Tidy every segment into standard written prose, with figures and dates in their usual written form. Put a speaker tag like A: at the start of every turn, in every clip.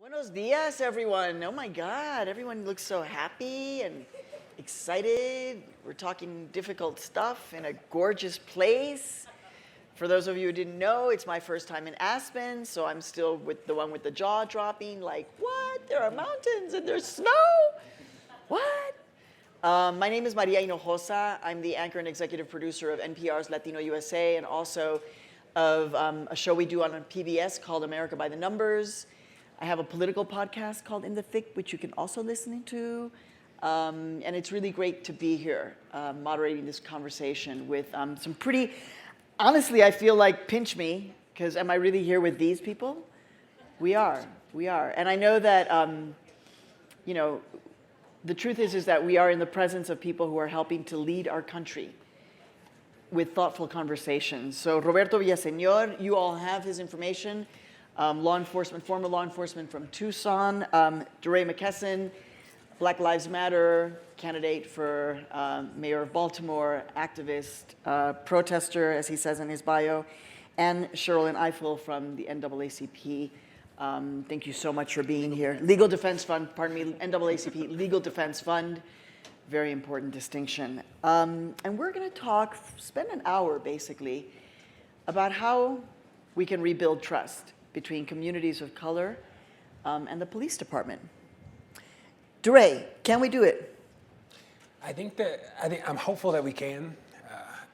A: Buenos dias, everyone. Oh my God, everyone looks so happy and excited. We're talking difficult stuff in a gorgeous place. For those of you who didn't know, it's my first time in Aspen, so I'm still with the one with the jaw dropping, like, what? There are mountains and there's snow? What? My name is Maria Hinojosa. I'm the anchor and executive producer of NPR's Latino USA and also of a show we do on PBS called America by the Numbers. I have a political podcast called In the Thick, which you can also listen to. And it's really great to be here moderating this conversation with some pretty, honestly, I feel like pinch me, because am I really here with these people? We are. And I know that, the truth is that we are in the presence of people who are helping to lead our country with thoughtful conversations. So Roberto Villaseñor, you all have his information. Former law enforcement from Tucson. DeRay Mckesson, Black Lives Matter, candidate for mayor of Baltimore, activist, protester, as he says in his bio, and Sherrilyn Ifill from the NAACP. Thank you so much for being here. Legal Defense Fund, NAACP, Legal Defense Fund, very important distinction. And we're gonna spend an hour basically, about how we can rebuild trust between communities of color and the police department. DeRay, can we do it?
B: I'm hopeful that we can.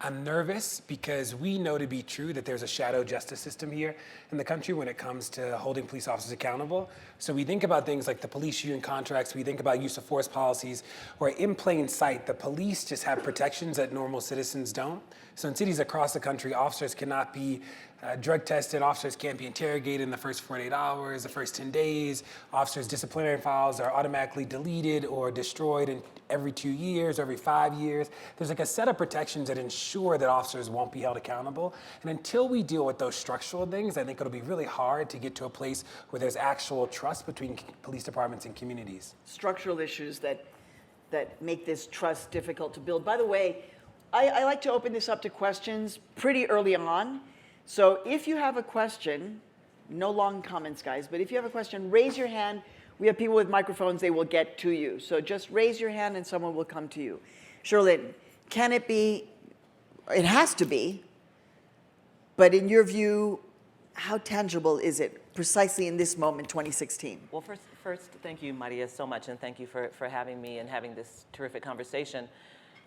B: I'm nervous because we know to be true that there's a shadow justice system here in the country when it comes to holding police officers accountable. So we think about things like the police union contracts, we think about use of force policies, where in plain sight, the police just have protections that normal citizens don't. So in cities across the country, officers cannot be drug tested, officers can't be interrogated in the first 48 hours, the first 10 days, officers' disciplinary files are automatically deleted or destroyed in every 2 years, every 5 years. There's like a set of protections that ensure that officers won't be held accountable. And until we deal with those structural things, I think it'll be really hard to get to a place where there's actual trust between police departments and communities.
A: Structural issues that make this trust difficult to build. By the way, I like to open this up to questions pretty early on. So if you have a question, no long comments, guys, but if you have a question, raise your hand. We have people with microphones, they will get to you. So just raise your hand and someone will come to you. Sherrilyn, can it be, it has to be, but in your view, how tangible is it precisely in this moment, 2016?
C: Well, first, thank you, Maria, so much, and thank you for having me and having this terrific conversation,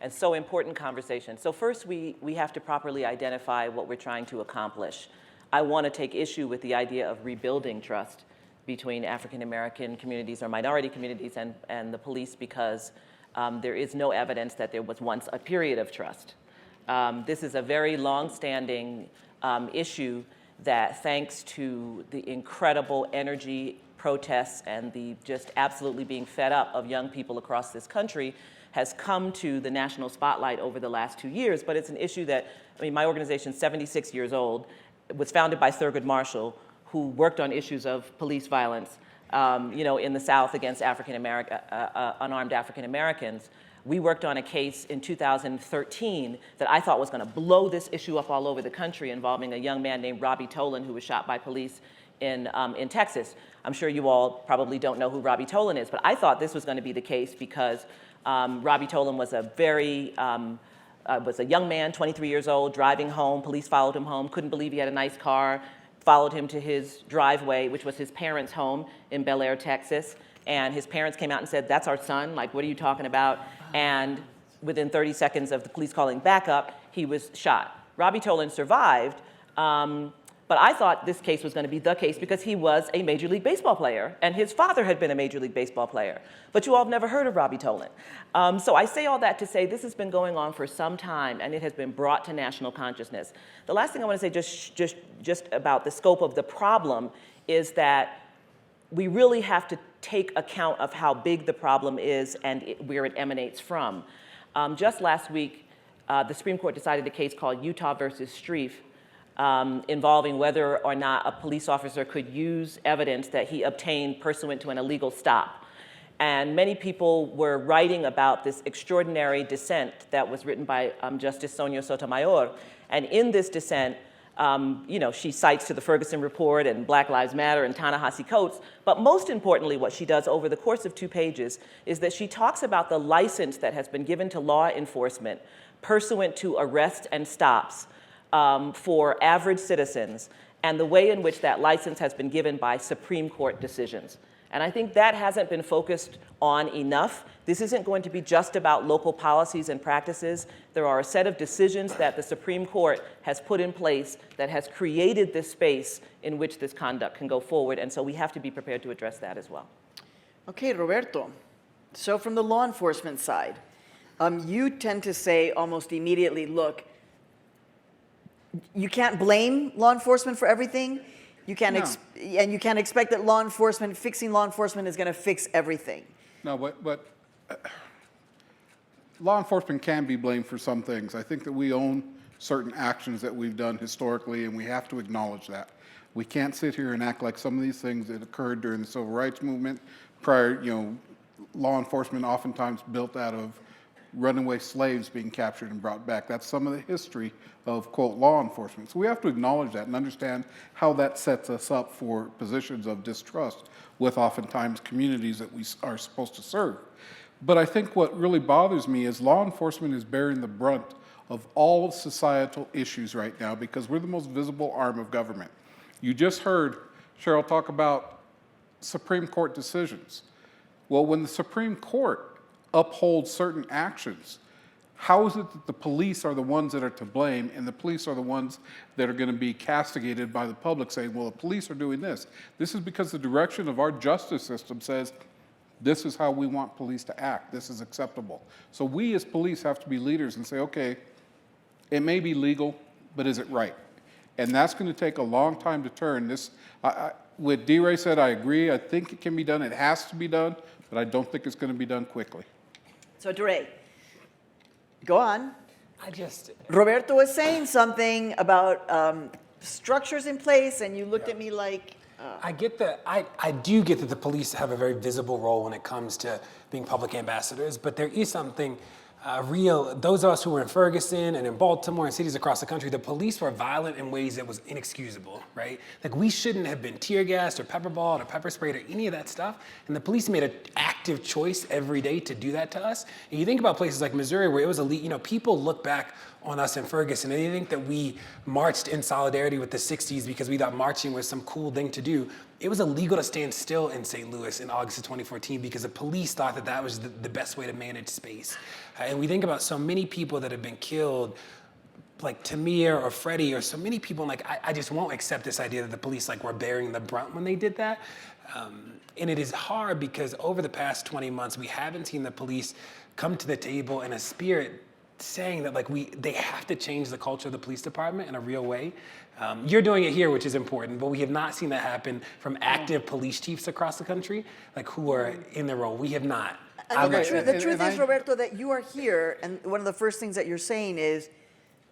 C: and so important conversation. So first, we have to properly identify what we're trying to accomplish. I want to take issue with the idea of rebuilding trust between African-American communities or minority communities and the police because there is no evidence that there was once a period of trust. This is a very long-standing issue that, thanks to the incredible energy, protests, and the just absolutely being fed up of young people across this country, has come to the national spotlight over the last 2 years. But it's an issue that, my organization's 76 years old. It was founded by Thurgood Marshall, who worked on issues of police violence, in the South against unarmed African Americans. We worked on a case in 2013 that I thought was going to blow this issue up all over the country, involving a young man named Robbie Tolan, who was shot by police in Texas. I'm sure you all probably don't know who Robbie Tolan is, but I thought this was going to be the case because Robbie Tolan was was a young man, 23 years old, driving home. Police followed him home, couldn't believe he had a nice car, followed him to his driveway, which was his parents' home in Bel Air, Texas. And his parents came out and said, "That's our son, like, what are you talking about?" And within 30 seconds of the police calling backup, he was shot. Robbie Tolan survived, but I thought this case was going to be the case because he was a Major League Baseball player, and his father had been a Major League Baseball player. But you all have never heard of Robbie Tolan. So I say all that to say this has been going on for some time, and it has been brought to national consciousness. The last thing I want to say just about the scope of the problem is that we really have to take account of how big the problem is and where it emanates from. Just last week, the Supreme Court decided a case called Utah versus Strieff, involving whether or not a police officer could use evidence that he obtained pursuant to an illegal stop. And many people were writing about this extraordinary dissent that was written by Justice Sonia Sotomayor. And in this dissent, She cites to the Ferguson Report and Black Lives Matter and Ta-Nehisi Coates, but most importantly, what she does over the course of 2 pages is that she talks about the license that has been given to law enforcement pursuant to arrests and stops for average citizens, and the way in which that license has been given by Supreme Court decisions. And I think that hasn't been focused on enough. This isn't going to be just about local policies and practices. There are a set of decisions that the Supreme Court has put in place that has created this space in which this conduct can go forward, and so we have to be prepared to address that as well.
A: Okay, Roberto. So from the law enforcement side, you tend to say almost immediately, look, you can't blame law enforcement for everything. You can't and you can't expect that fixing law enforcement is going to fix everything.
D: No, but law enforcement can be blamed for some things. I think that we own certain actions that we've done historically, and we have to acknowledge that. We can't sit here and act like some of these things that occurred during the Civil Rights Movement. Prior, law enforcement oftentimes built out of runaway slaves being captured and brought back. That's some of the history of, quote, law enforcement. So we have to acknowledge that and understand how that sets us up for positions of distrust with oftentimes communities that we are supposed to serve. But I think what really bothers me is law enforcement is bearing the brunt of all societal issues right now because we're the most visible arm of government. You just heard Cheryl talk about Supreme Court decisions. Well, when the Supreme Court upholds certain actions, how is it that the police are the ones that are to blame and the police are the ones that are going to be castigated by the public saying, well, the police are doing this? This is because the direction of our justice system says this is how we want police to act. This is acceptable. So we as police have to be leaders and say, okay, it may be legal, but is it right? And that's going to take a long time to turn. What DeRay said, I agree. I think it can be done. It has to be done, but I don't think it's going to be done quickly.
A: So DeRay, go on.
B: I
A: Roberto was saying something about structures in place, and you looked at me like...
B: I do get that the police have a very visible role when it comes to being public ambassadors, but there is something real. Those of us who were in Ferguson and in Baltimore and cities across the country, the police were violent in ways that was inexcusable, right? Like we shouldn't have been tear gassed or pepper balled or pepper sprayed or any of that stuff. And the police made an active choice every day to do that to us. And you think about places like Missouri where it was elite, people look back on us in Ferguson and they think that we marched in solidarity with the 60s because we thought marching was some cool thing to do. It was illegal to stand still in St. Louis in August of 2014 because the police thought that that was the best way to manage space. And we think about so many people that have been killed, like Tamir or Freddie or so many people, and I just won't accept this idea that the police were bearing the brunt when they did that. And it is hard because over the past 20 months, we haven't seen the police come to the table in a spirit saying that they have to change the culture of the police department in a real way. You're doing it here, which is important, but we have not seen that happen from active police chiefs across the country, who are in their role. We have not.
A: The truth is, Roberto, that you are here, and one of the first things that you're saying is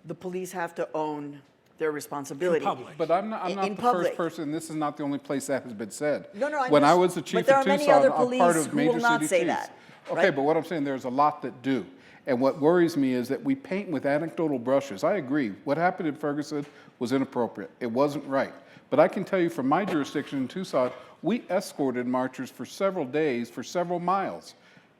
A: the police have to own their responsibility.
B: In public.
D: But I'm not the first person. This is not the only place that has been said.
A: No, I
D: When
A: know.
D: I was the chief
A: but there
D: of
A: are many
D: Tucson,
A: other
D: I'm
A: police
D: part of
A: who
D: major
A: will not
D: city
A: say
D: chiefs.
A: that.
D: Okay,
A: right?
D: but what I'm saying, there's a lot that do. And what worries me is that we paint with anecdotal brushes. I agree. What happened in Ferguson was inappropriate. It wasn't right. But I can tell you from my jurisdiction in Tucson, we escorted marchers for several days, for several miles,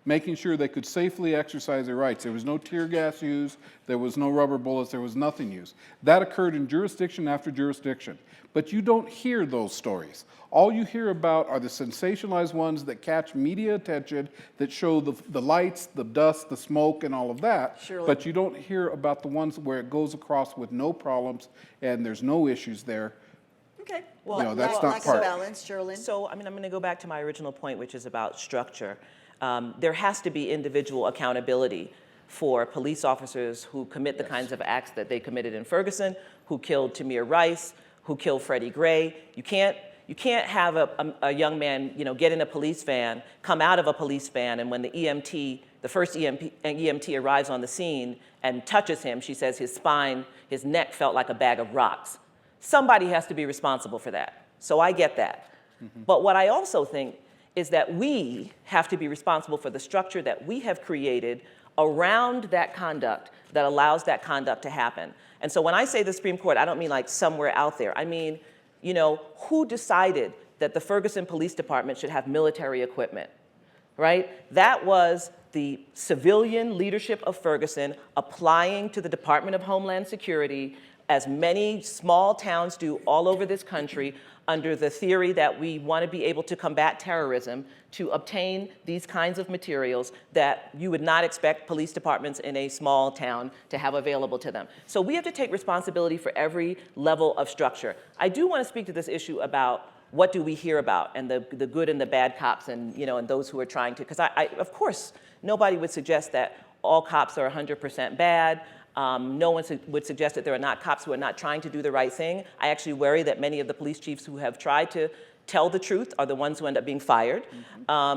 D: making sure they could safely exercise their rights. There was no tear gas used. There was no rubber bullets. There was nothing used. That occurred in jurisdiction after jurisdiction. But you don't hear those stories. All you hear about are the sensationalized ones that catch media attention, that show the lights, the dust, the smoke, and all of that.
A: Surely.
D: But you don't hear about the ones where it goes across with no problems and there's no issues there.
A: Okay.
D: Well, that's not
A: lack
D: part.
A: of balance, Sherrilyn.
C: So, I'm going to go back to my original point, which is about structure. There has to be individual accountability for police officers who commit the kinds of acts that they committed in Ferguson, who killed Tamir Rice, who killed Freddie Gray. You can't have a young man, get in a police van, come out of a police van, and when the first EMT arrives on the scene and touches him, she says his neck felt like a bag of rocks. Somebody has to be responsible for that. So I get that. Mm-hmm. But what I also think is that we have to be responsible for the structure that we have created around that conduct that allows that conduct to happen. And so when I say the Supreme Court, I don't mean like somewhere out there. I mean, you know, who decided that the Ferguson Police Department should have military equipment, right? That was the civilian leadership of Ferguson applying to the Department of Homeland Security, as many small towns do all over this country, under the theory that we want to be able to combat terrorism, to obtain these kinds of materials that you would not expect police departments in a small town to have available to them. So we have to take responsibility for every level of structure. I do want to speak to this issue about what do we hear about, and the good and the bad cops, and, you know, and those who are trying to, because of course, nobody would suggest that all cops are 100% bad. No one would suggest that there are not cops who are not trying to do the right thing. I actually worry that many of the police chiefs who have tried to tell the truth are the ones who end up being fired.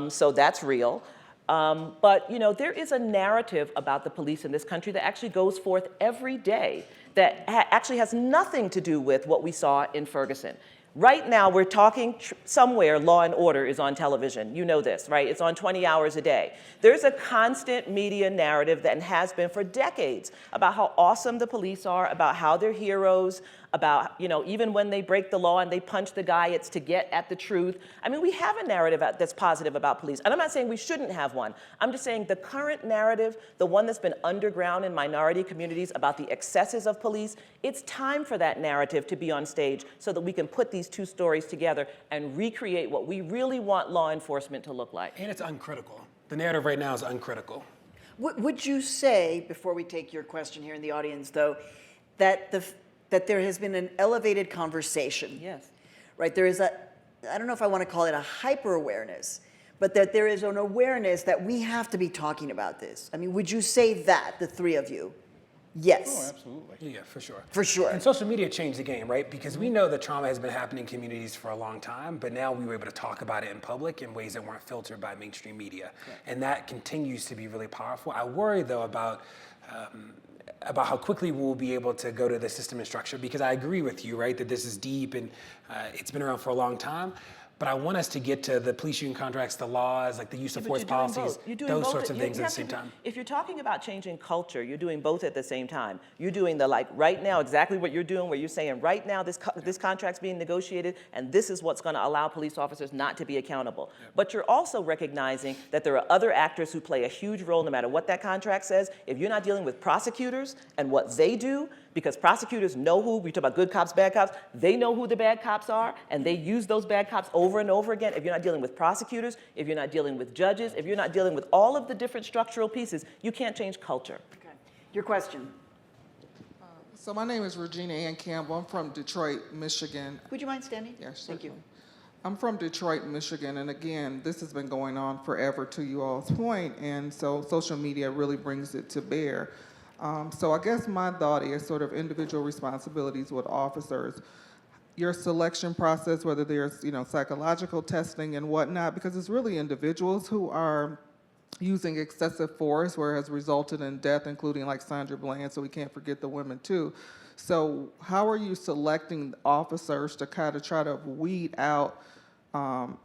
C: So that's real. But, you know, there is a narrative about the police in this country that actually goes forth every day that actually has nothing to do with what we saw in Ferguson. Right now, we're talking somewhere Law and Order is on television. You know this, right? It's on 20 hours a day. There's a constant media narrative that has been for decades about how awesome the police are, about how they're heroes, about, you know, even when they break the law and they punch the guy, it's to get at the truth. I mean, we have a narrative that's positive about police. And I'm not saying we shouldn't have one. I'm just saying the current narrative, the one that's been underground in minority communities about the excesses of police, it's time for that narrative to be on stage so that we can put these two stories together and recreate what we really want law enforcement to look like.
B: And it's uncritical. The narrative right now is uncritical.
A: Would you say, before we take your question here in the audience, though, that that there has been an elevated conversation?
C: Yes.
A: Right, there is I don't know if I want to call it a hyper-awareness, but that there is an awareness that we have to be talking about this. I mean, would you say that, the three of you? Yes.
D: Oh, absolutely.
B: Yeah, for sure.
A: For sure.
B: And social media changed the game, right? Because we know that trauma has been happening in communities for a long time, but now we were able to talk about it in public in ways that weren't filtered by mainstream media. Right. And that continues to be really powerful. I worry, though, about how quickly we'll be able to go to the system and structure, because I agree with you, right, that this is deep and it's been around for a long time. But I want us to get to the police union contracts, the laws, like the use of force policies, those sorts of things at the same time.
C: If you're talking about changing culture, you're doing both at the same time. You're doing the, like, right now, exactly what you're doing, where you're saying, right now, this contract's being negotiated, and this is what's going to allow police officers not to be accountable. Yeah. But you're also recognizing that there are other actors who play a huge role, no matter what that contract says. If you're not dealing with prosecutors and what they do, because prosecutors know who, we talk about good cops, bad cops, they know who the bad cops are, and they use those bad cops over and over again. If you're not dealing with prosecutors, if you're not dealing with judges, if you're not dealing with all of the different structural pieces, you can't change culture.
A: Okay. Your question.
E: So my name is Regina Ann Campbell. I'm from Detroit, Michigan.
A: Would you mind standing?
E: Yes,
A: Thank you.
E: I'm from Detroit, Michigan, and again, this has been going on forever, to you all's point, and so social media really brings it to bear. So I guess my thought is sort of individual responsibilities with officers. Your selection process, whether there's, you know, psychological testing and whatnot, because it's really individuals who are using excessive force where it has resulted in death, including like Sandra Bland, so we can't forget the women too. So how are you selecting officers to kind of try to weed out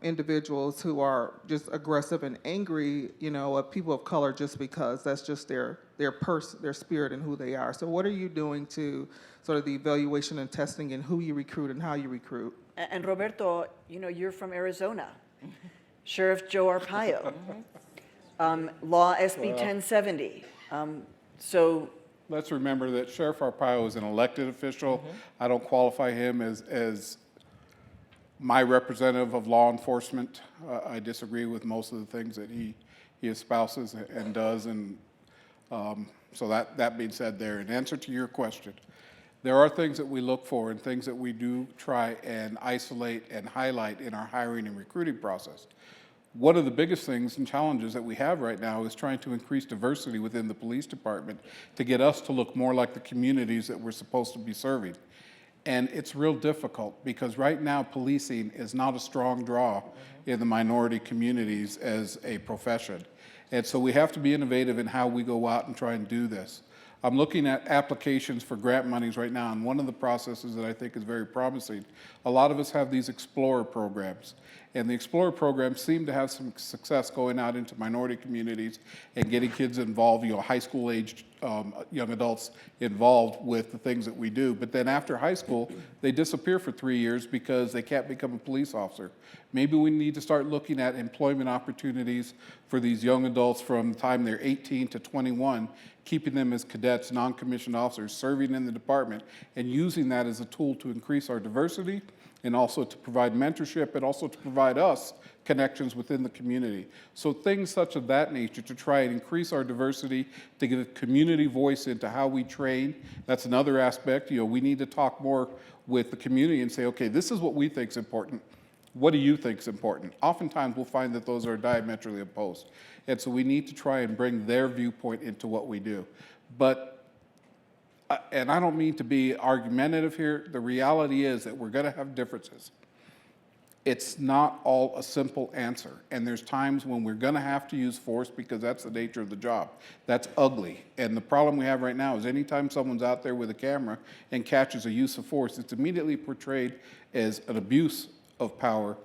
E: individuals who are just aggressive and angry, you know, of people of color, just because that's just their spirit and who they are? So what are you doing to sort of the evaluation and testing and who you recruit and how you recruit?
A: And Roberto, you know, you're from Arizona. Sheriff Joe Arpaio. Law SB 1070. So
D: Let's remember that Sheriff Arpaio is an elected official. I don't qualify him as my representative of law enforcement. I disagree with most of the things that he espouses and does, and so that being said there, in answer to your question, there are things that we look for and things that we do try and isolate and highlight in our hiring and recruiting process. One of the biggest things and challenges that we have right now is trying to increase diversity within the police department to get us to look more like the communities that we're supposed to be serving. And it's real difficult because right now policing is not a strong draw in the minority communities as a profession. And so we have to be innovative in how we go out and try and do this. I'm looking at applications for grant monies right now, and one of the processes that I think is very promising, a lot of us have these Explorer programs. And the Explorer program seemed to have some success going out into minority communities and getting kids involved, high school aged young adults involved with the things that we do. But then after high school, they disappear for 3 years because they can't become a police officer. Maybe we need to start looking at employment opportunities for these young adults from the time they're 18 to 21, keeping them as cadets, non-commissioned officers, serving in the department, and using that as a tool to increase our diversity and also to provide mentorship and also to provide us connections within the community. So things such of that nature to try and increase our diversity, to get a community voice into how we train. That's another aspect. We need to talk more with the community and say, okay, this is what we think is important. What do you think is important? Oftentimes we'll find that those are diametrically opposed. And so we need to try and bring their viewpoint into what we do. But, and I don't mean to be argumentative here, the reality is that we're gonna have differences. It's not all a simple answer. And there's times when we're gonna have to use force because that's the nature of the job. That's ugly. And the problem we have right now is anytime someone's out there with a camera and catches a use of force, it's immediately portrayed as an abuse of power.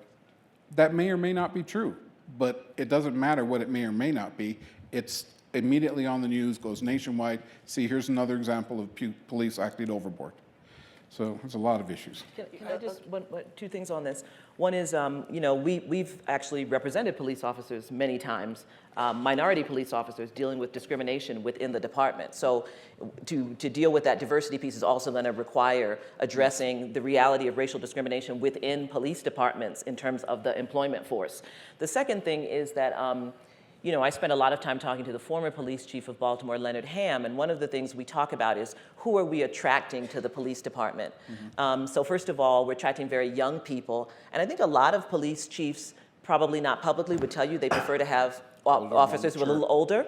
D: That may or may not be true, but it doesn't matter what it may or may not be. It's immediately on the news, goes nationwide. See, here's another example of police acting overboard. So there's a lot of issues.
C: Can I just, two things on this. One is, we've actually represented police officers many times, minority police officers dealing with discrimination within the department. So to deal with that diversity piece is also going to require addressing the reality of racial discrimination within police departments in terms of the employment force. The second thing is that, I spent a lot of time talking to the former police chief of Baltimore, Leonard Hamm, and one of the things we talk about is who are we attracting to the police department? Mm-hmm. So first of all, we're attracting very young people, and I think a lot of police chiefs, probably not publicly, would tell you they prefer to have officers who are a little older.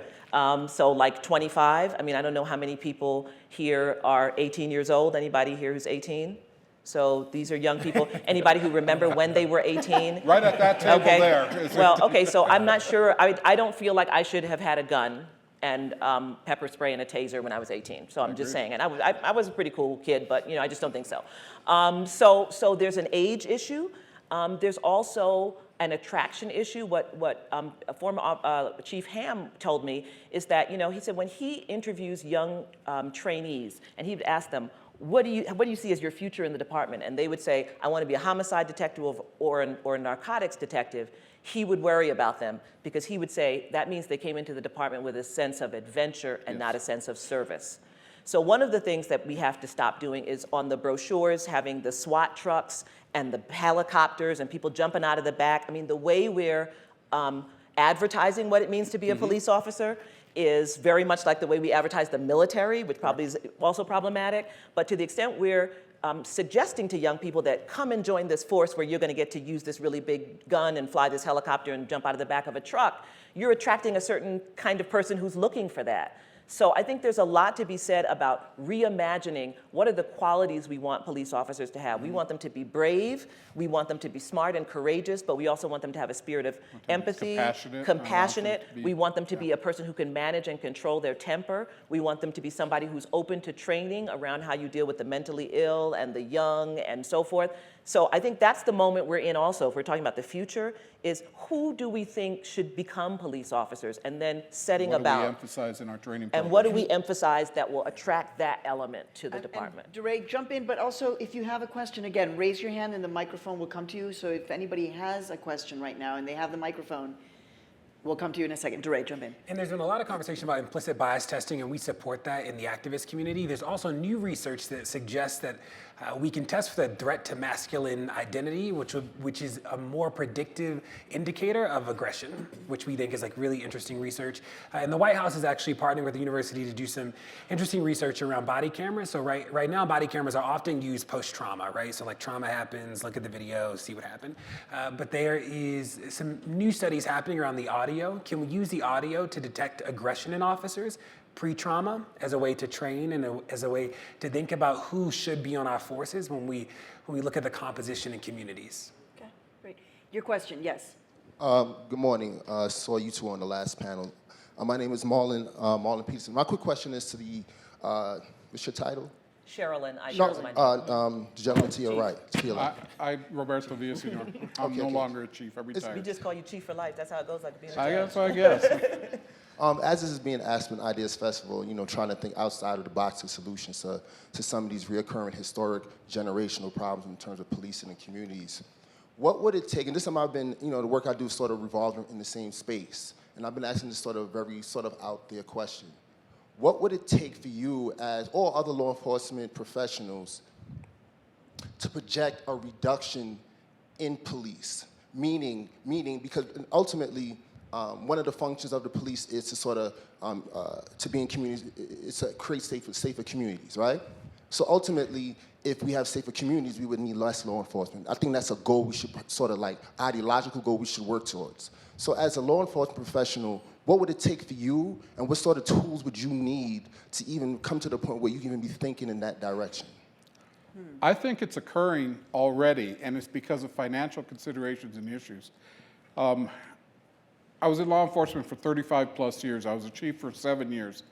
C: So like 25. I mean, I don't know how many people here are 18 years old. Anybody here who's 18? So these are young people. Anybody who remember when they were 18?
D: Right at that table there.
C: Well, okay, so I'm not sure. I don't feel like I should have had a gun and pepper spray and a taser when I was 18. So I'm just saying. And I was a pretty cool kid, but I just don't think so. So there's an age issue. There's also an attraction issue. What former Chief Hamm told me is that, he said when he interviews young trainees and he would ask them, what do you see as your future in the department? And they would say, I want to be a homicide detective or a narcotics detective. He would worry about them because he would say that means they came into the department with a sense of adventure and not a sense of service. So one of the things that we have to stop doing is on the brochures having the SWAT trucks and the helicopters and people jumping out of the back. I mean, the way we're advertising what it means to be a police officer is very much like the way we advertise the military, which probably is also problematic. But to the extent we're suggesting to young people that come and join this force where you're going to get to use this really big gun and fly this helicopter and jump out of the back of a truck, you're attracting a certain kind of person who's looking for that. So I think there's a lot to be said about reimagining what are the qualities we want police officers to have. We want them to be brave, we want them to be smart and courageous, but we also want them to have a spirit of empathy, compassionate. We want them to be a person who can manage and control their temper. We want them to be somebody who's open to training around how you deal with the mentally ill and the young and so forth. So I think that's the moment we're in also, if we're talking about the future, is who do we think should become police officers, and then setting about.
D: What do we emphasize in our training program?
C: And what do we emphasize that will attract that element to the department?
A: And DeRay, jump in, but also if you have a question, again, raise your hand and the microphone will come to you. So if anybody has a question right now and they have the microphone, we'll come to you in a second. DeRay, jump in.
B: And there's been a lot of conversation about implicit bias testing, and we support that in the activist community. There's also new research that suggests that we can test for the threat to masculine identity, which is a more predictive indicator of aggression, which we think is like really interesting research. And the White House is actually partnering with the university to do some interesting research around body cameras. So right now, body cameras are often used post-trauma, right? So like trauma happens, look at the video, see what happened. But there is some new studies happening around the audio. Can we use the audio to detect aggression in officers pre-trauma as a way to train and as a way to think about who should be on our forces when we look at the composition in communities?
A: Okay, great. Your question, yes.
F: Good morning. Saw you two on the last panel. My name is Marlon Peterson. My quick question is to the, what's your title?
C: Sherrilyn, I
F: No,
C: chose my name.
F: the gentleman to your right, to your left.
D: Roberto Villaseñor. I'm no longer a chief. I
C: We
D: retired.
C: just call you Chief for life. That's how it goes, like being a
D: I
C: judge.
D: guess.
F: As this is being Aspen Ideas Festival, trying to think outside of the box of solutions to some of these recurring historic generational problems in terms of policing and communities. What would it take, and this time I've been, the work I do sort of revolving in the same space, and I've been asking this sort of very sort of out there question. What would it take for you as all other law enforcement professionals to project a reduction in police? Meaning because ultimately, one of the functions of the police is to sort of, to be in communities, it's to create safer communities, right? So ultimately, if we have safer communities, we would need less law enforcement. I think that's a goal we should sort of like, ideological goal we should work towards. So as a law enforcement professional, what would it take for you, and what sort of tools would you need to even come to the point where you can even be thinking in that direction?
D: I think it's occurring already, and it's because of financial considerations and issues. I was in law enforcement for 35 plus years. I was a chief for 7 years.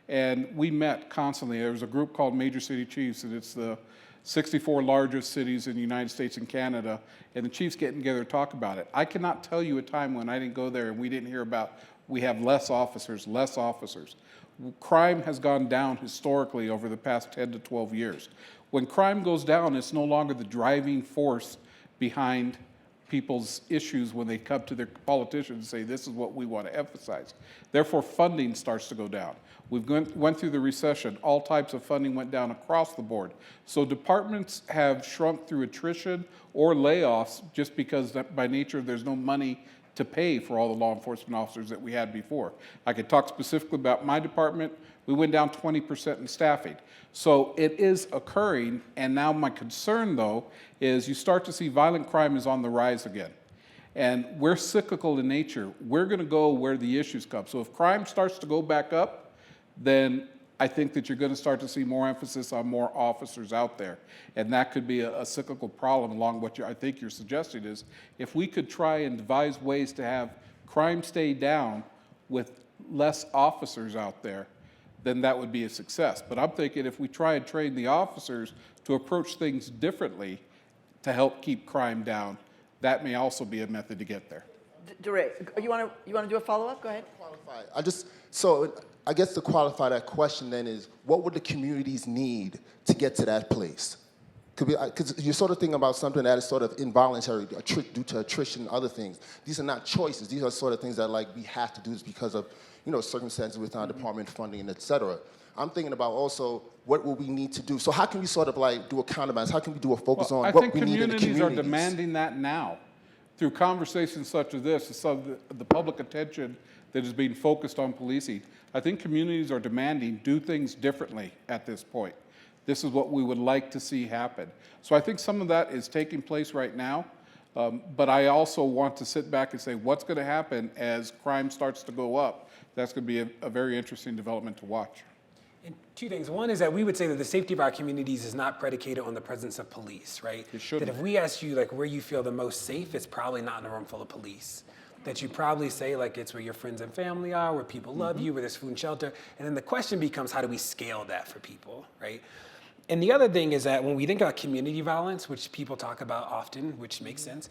D: And we met constantly. There was a group called Major City Chiefs, and it's the 64 largest cities in the United States and Canada, and the chiefs get together to talk about it. I cannot tell you a time when I didn't go there and we didn't hear about we have less officers. Crime has gone down historically over the past 10 to 12 years. When crime goes down, it's no longer the driving force behind people's issues when they come to their politicians and say, this is what we want to emphasize. Therefore, funding starts to go down. We've went through the recession. All types of funding went down across the board. So departments have shrunk through attrition or layoffs just because by nature there's no money to pay for all the law enforcement officers that we had before. I could talk specifically about my department. We went down 20% in staffing. So it is occurring, and now my concern, though, is you start to see violent crime is on the rise again. And we're cyclical in nature. We're going to go where the issues come. So if crime starts to go back up, then I think that you're going to start to see more emphasis on more officers out there. And that could be a cyclical problem along what I think you're suggesting is if we could try and devise ways to have crime stay down with less officers out there, then that would be a success. But I'm thinking if we try and train the officers to approach things differently to help keep crime down, that may also be a method to get there.
A: DeRay, you want to do a follow-up? Go ahead.
F: I guess to qualify that question then is, what would the communities need to get to that place? Because you're sort of thinking about something that is sort of involuntary, due to attrition and other things. These are not choices. These are sort of things that we have to do this because of circumstances within our department, funding, and et cetera. I'm thinking about also what will we need to do. So how can we sort of do a counterbalance? How can we do a focus on what we need in the communities?
D: I think communities are demanding that now. Through conversations such as this, some of the public attention that is being focused on policing, I think communities are demanding do things differently at this point. This is what we would like to see happen. So I think some of that is taking place right now, but I also want to sit back and say what's going to happen as crime starts to go up. That's going to be a very interesting development to watch.
B: And two things. One is that we would say that the safety of our communities is not predicated on the presence of police, right?
D: It shouldn't.
B: That if we ask you where you feel the most safe, it's probably not in a room full of police. That you probably say it's where your friends and family are, where people love you, where there's food and shelter. And then the question becomes, how do we scale that for people, right? And the other thing is that when we think about community violence, which people talk about often, which makes sense,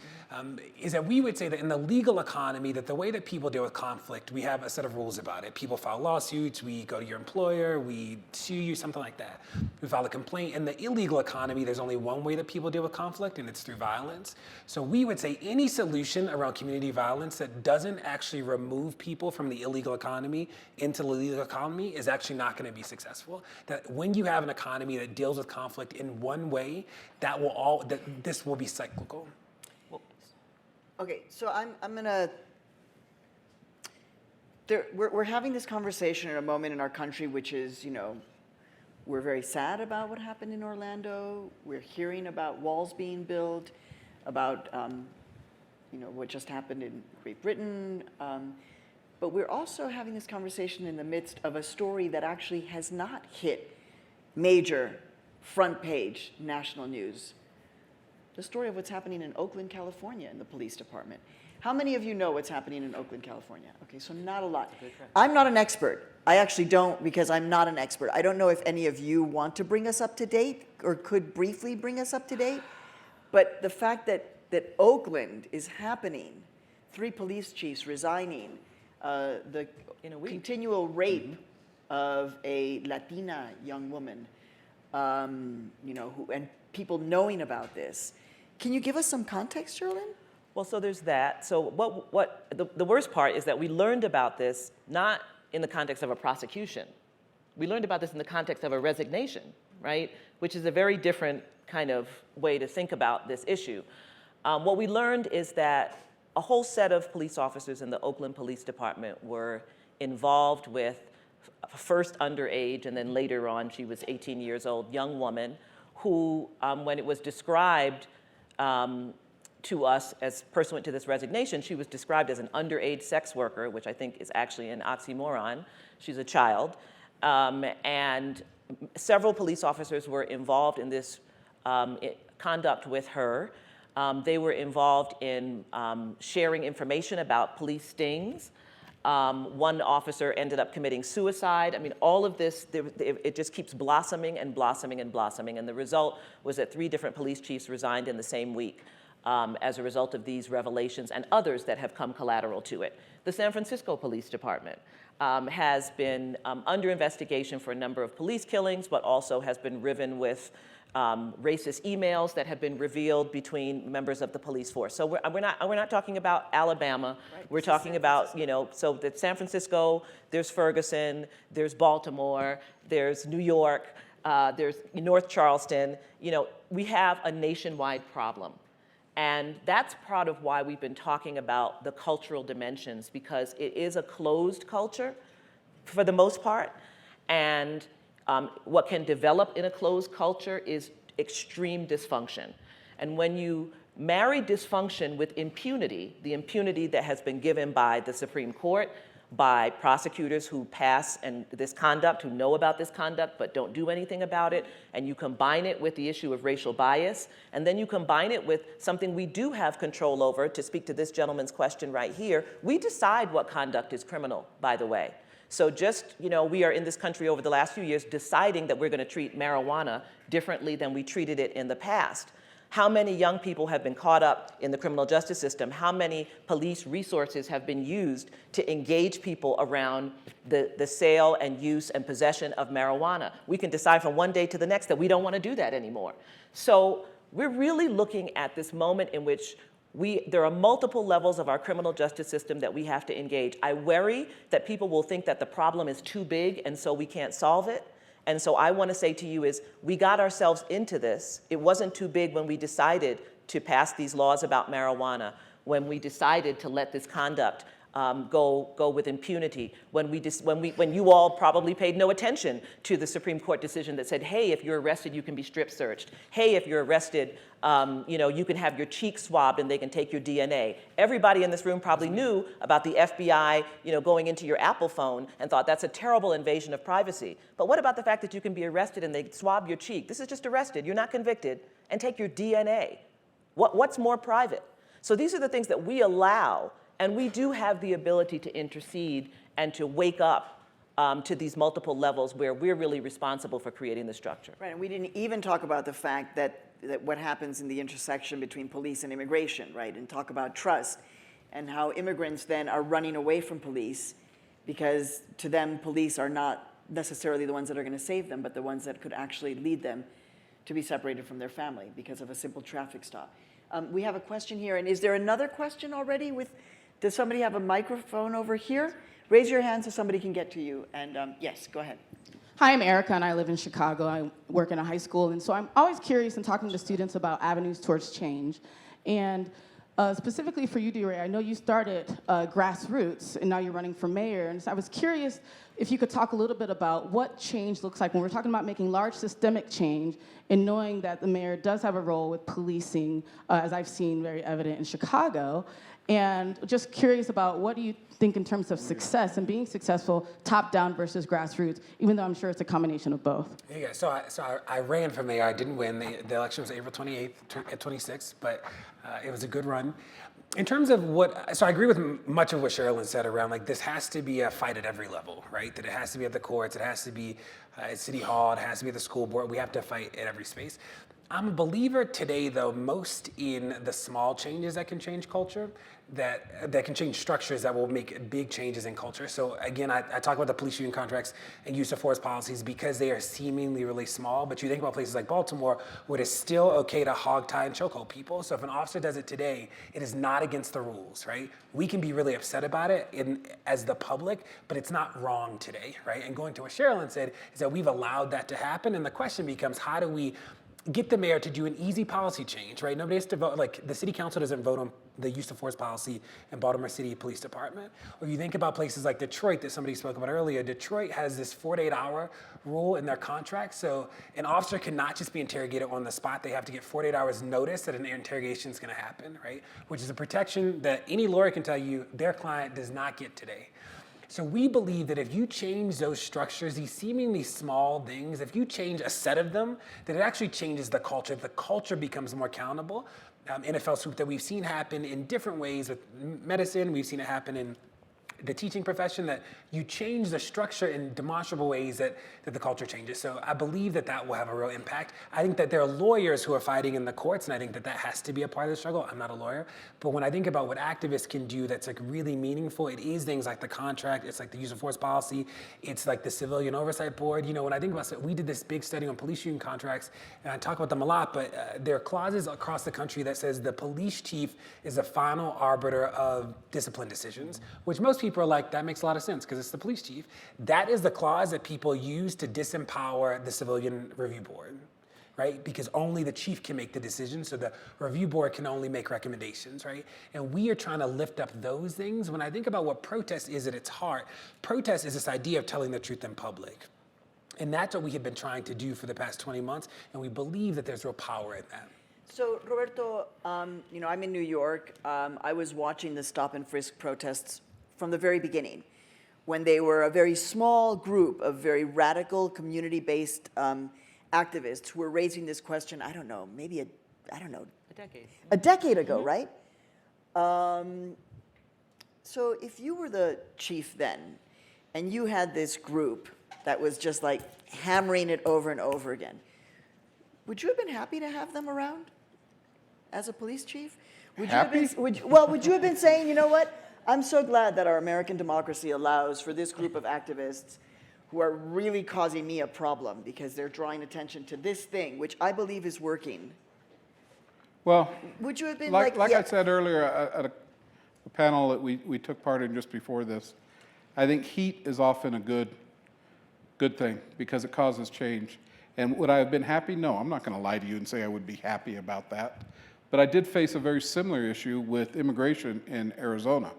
B: is that we would say that in the legal economy, that the way that people deal with conflict, we have a set of rules about it. People file lawsuits, we go to your employer, we sue you, something like that. We file a complaint. In the illegal economy, there's only one way that people deal with conflict, and it's through violence. So we would say any solution around community violence that doesn't actually remove people from the illegal economy into the legal economy is actually not going to be successful. That when you have an economy that deals with conflict in one way, this will be cyclical.
A: Okay, so I'm gonna. We're having this conversation at a moment in our country, which is, we're very sad about what happened in Orlando. We're hearing about walls being built, about what just happened in Great Britain. But we're also having this conversation in the midst of a story that actually has not hit major front page national news. The story of what's happening in Oakland, California in the police department. How many of you know what's happening in Oakland, California? Okay, so not a lot. I'm not an expert. I actually don't, because I'm not an expert. I don't know if any of you want to bring us up to date or could briefly bring us up to date. But the fact that Oakland is happening, 3 police chiefs resigning, the continual rape of a Latina young woman, and people knowing about this. Can you give us some context, Sherrilyn?
C: Well, so there's that. So the worst part is that we learned about this not in the context of a prosecution. We learned about this in the context of a resignation, right? Which is a very different kind of way to think about this issue. What we learned is that a whole set of police officers in the Oakland Police Department were involved with first underage, and then later on, she was 18 years old, young woman, who, when it was described to us as pursuant to this resignation, she was described as an underage sex worker, which I think is actually an oxymoron. She's a child. And several police officers were involved in this conduct with her. They were involved in sharing information about police stings. One officer ended up committing suicide. I mean, all of this, it just keeps blossoming and blossoming and blossoming. And the result was that 3 different police chiefs resigned in the same week as a result of these revelations and others that have come collateral to it. The San Francisco Police Department has been under investigation for a number of police killings, but also has been riven with racist emails that have been revealed between members of the police force. So we're not talking about Alabama. Right. We're talking about, so that San Francisco, there's Ferguson, there's Baltimore, there's New York, there's North Charleston. We have a nationwide problem. And that's part of why we've been talking about the cultural dimensions, because it is a closed culture for the most part. And what can develop in a closed culture is extreme dysfunction. And when you marry dysfunction with impunity, the impunity that has been given by the Supreme Court, by prosecutors who pass and this conduct, who know about this conduct but don't do anything about it, and you combine it with the issue of racial bias, and then you combine it with something we do have control over, to speak to this gentleman's question right here, we decide what conduct is criminal, by the way. So just, we are in this country over the last few years deciding that we're going to treat marijuana differently than we treated it in the past. How many young people have been caught up in the criminal justice system? How many police resources have been used to engage people around the sale and use and possession of marijuana? We can decide from one day to the next that we don't want to do that anymore. So we're really looking at this moment in which there are multiple levels of our criminal justice system that we have to engage. I worry that people will think that the problem is too big and so we can't solve it. And so I want to say to you is, we got ourselves into this. It wasn't too big when we decided to pass these laws about marijuana, when we decided to let this conduct go with impunity, when you all probably paid no attention to the Supreme Court decision that said, hey, if you're arrested, you can be strip searched. Hey, if you're arrested, you can have your cheek swabbed and they can take your DNA. Everybody in this room probably knew about the FBI, going into your Apple phone and thought that's a terrible invasion of privacy. But what about the fact that you can be arrested and they swab your cheek? This is just arrested, you're not convicted, and take your DNA. What's more private? So these are the things that we allow. And we do have the ability to intercede and to wake up to these multiple levels where we're really responsible for creating the structure.
A: Right, and we didn't even talk about the fact that what happens in the intersection between police and immigration, right? And talk about trust and how immigrants then are running away from police because to them, police are not necessarily the ones that are going to save them, but the ones that could actually lead them to be separated from their family because of a simple traffic stop. We have a question here, and is there another question already does somebody have a microphone over here? Raise your hand so somebody can get to you. And yes, go ahead.
G: Hi, I'm Erica, and I live in Chicago. I work in a high school, and so I'm always curious in talking to students about avenues towards change. And specifically for you, DeRay, I know you started grassroots, and now you're running for mayor. And so I was curious if you could talk a little bit about what change looks like when we're talking about making large systemic change and knowing that the mayor does have a role with policing, as I've seen very evident in Chicago. And just curious about what do you think in terms of success and being successful, top-down versus grassroots, even though I'm sure it's a combination of both.
B: Yeah, so I ran for mayor. I didn't win. The election was April 28th, 26th, but it was a good run. In terms of so I agree with much of what Sherrilyn said around like this has to be a fight at every level, right? That it has to be at the courts, it has to be at City Hall, it has to be at the school board. We have to fight at every space. I'm a believer today, though, most in the small changes that can change culture, that can change structures that will make big changes in culture. So again, I talk about the police union contracts and use of force policies because they are seemingly really small, but you think about places like Baltimore where it's still okay to hog tie and chokehold people. So if an officer does it today, it is not against the rules, right? We can be really upset about it as the public, but it's not wrong today, right? And going to what Sherrilyn said is that we've allowed that to happen, and the question becomes, how do we get the mayor to do an easy policy change, right? Nobody has to vote, like the city council doesn't vote on the use of force policy in Baltimore City Police Department. Or you think about places like Detroit that somebody spoke about earlier. Detroit has this 48-hour rule in their contract. So an officer cannot just be interrogated on the spot. They have to get 48 hours notice that an interrogation is gonna happen, right? Which is a protection that any lawyer can tell you their client does not get today. So we believe that if you change those structures, these seemingly small things, if you change a set of them, then it actually changes the culture. The culture becomes more accountable. NFL swoop that we've seen happen in different ways with medicine, we've seen it happen in the teaching profession, that you change the structure in demonstrable ways that the culture changes. So I believe that will have a real impact. I think that there are lawyers who are fighting in the courts, and I think that has to be a part of the struggle. I'm not a lawyer, but when I think about what activists can do that's like really meaningful, it is things like the contract, it's like the use of force policy, it's like the civilian oversight board. You know, when I think about it, we did this big study on police union contracts, and I talk about them a lot, but there are clauses across the country that says the police chief is the final arbiter of discipline decisions, which most people are like, that makes a lot of sense because it's the police chief. That is the clause that people use to disempower the civilian review board, right? Because only the chief can make the decision, so the review board can only make recommendations, right? And we are trying to lift up those things. When I think about what protest is at its heart, protest is this idea of telling the truth in public. And that's what we have been trying to do for the past 20 months, and we believe that there's real power in that.
A: So, Roberto, you know, I'm in New York. I was watching the stop and frisk protests from the very beginning, when they were a very small group of very radical, community-based activists who were raising this question, I don't know, maybe a decade ago, right? So if you were the chief then, and you had this group that was just like hammering it over and over again, would you have been happy to have them around as a police chief? Would
D: Happy?
A: you have been, would you have been saying, you know what? I'm so glad that our American democracy allows for this group of activists who are really causing me a problem because they're drawing attention to this thing, which I believe is working.
D: Well,
A: Would you have been
D: like
A: yeah.
D: I said earlier at a panel that we took part in just before this, I think heat is often a good thing because it causes change. And would I have been happy? No, I'm not going to lie to you and say I would be happy about that. But I did face a very similar issue with immigration in Arizona,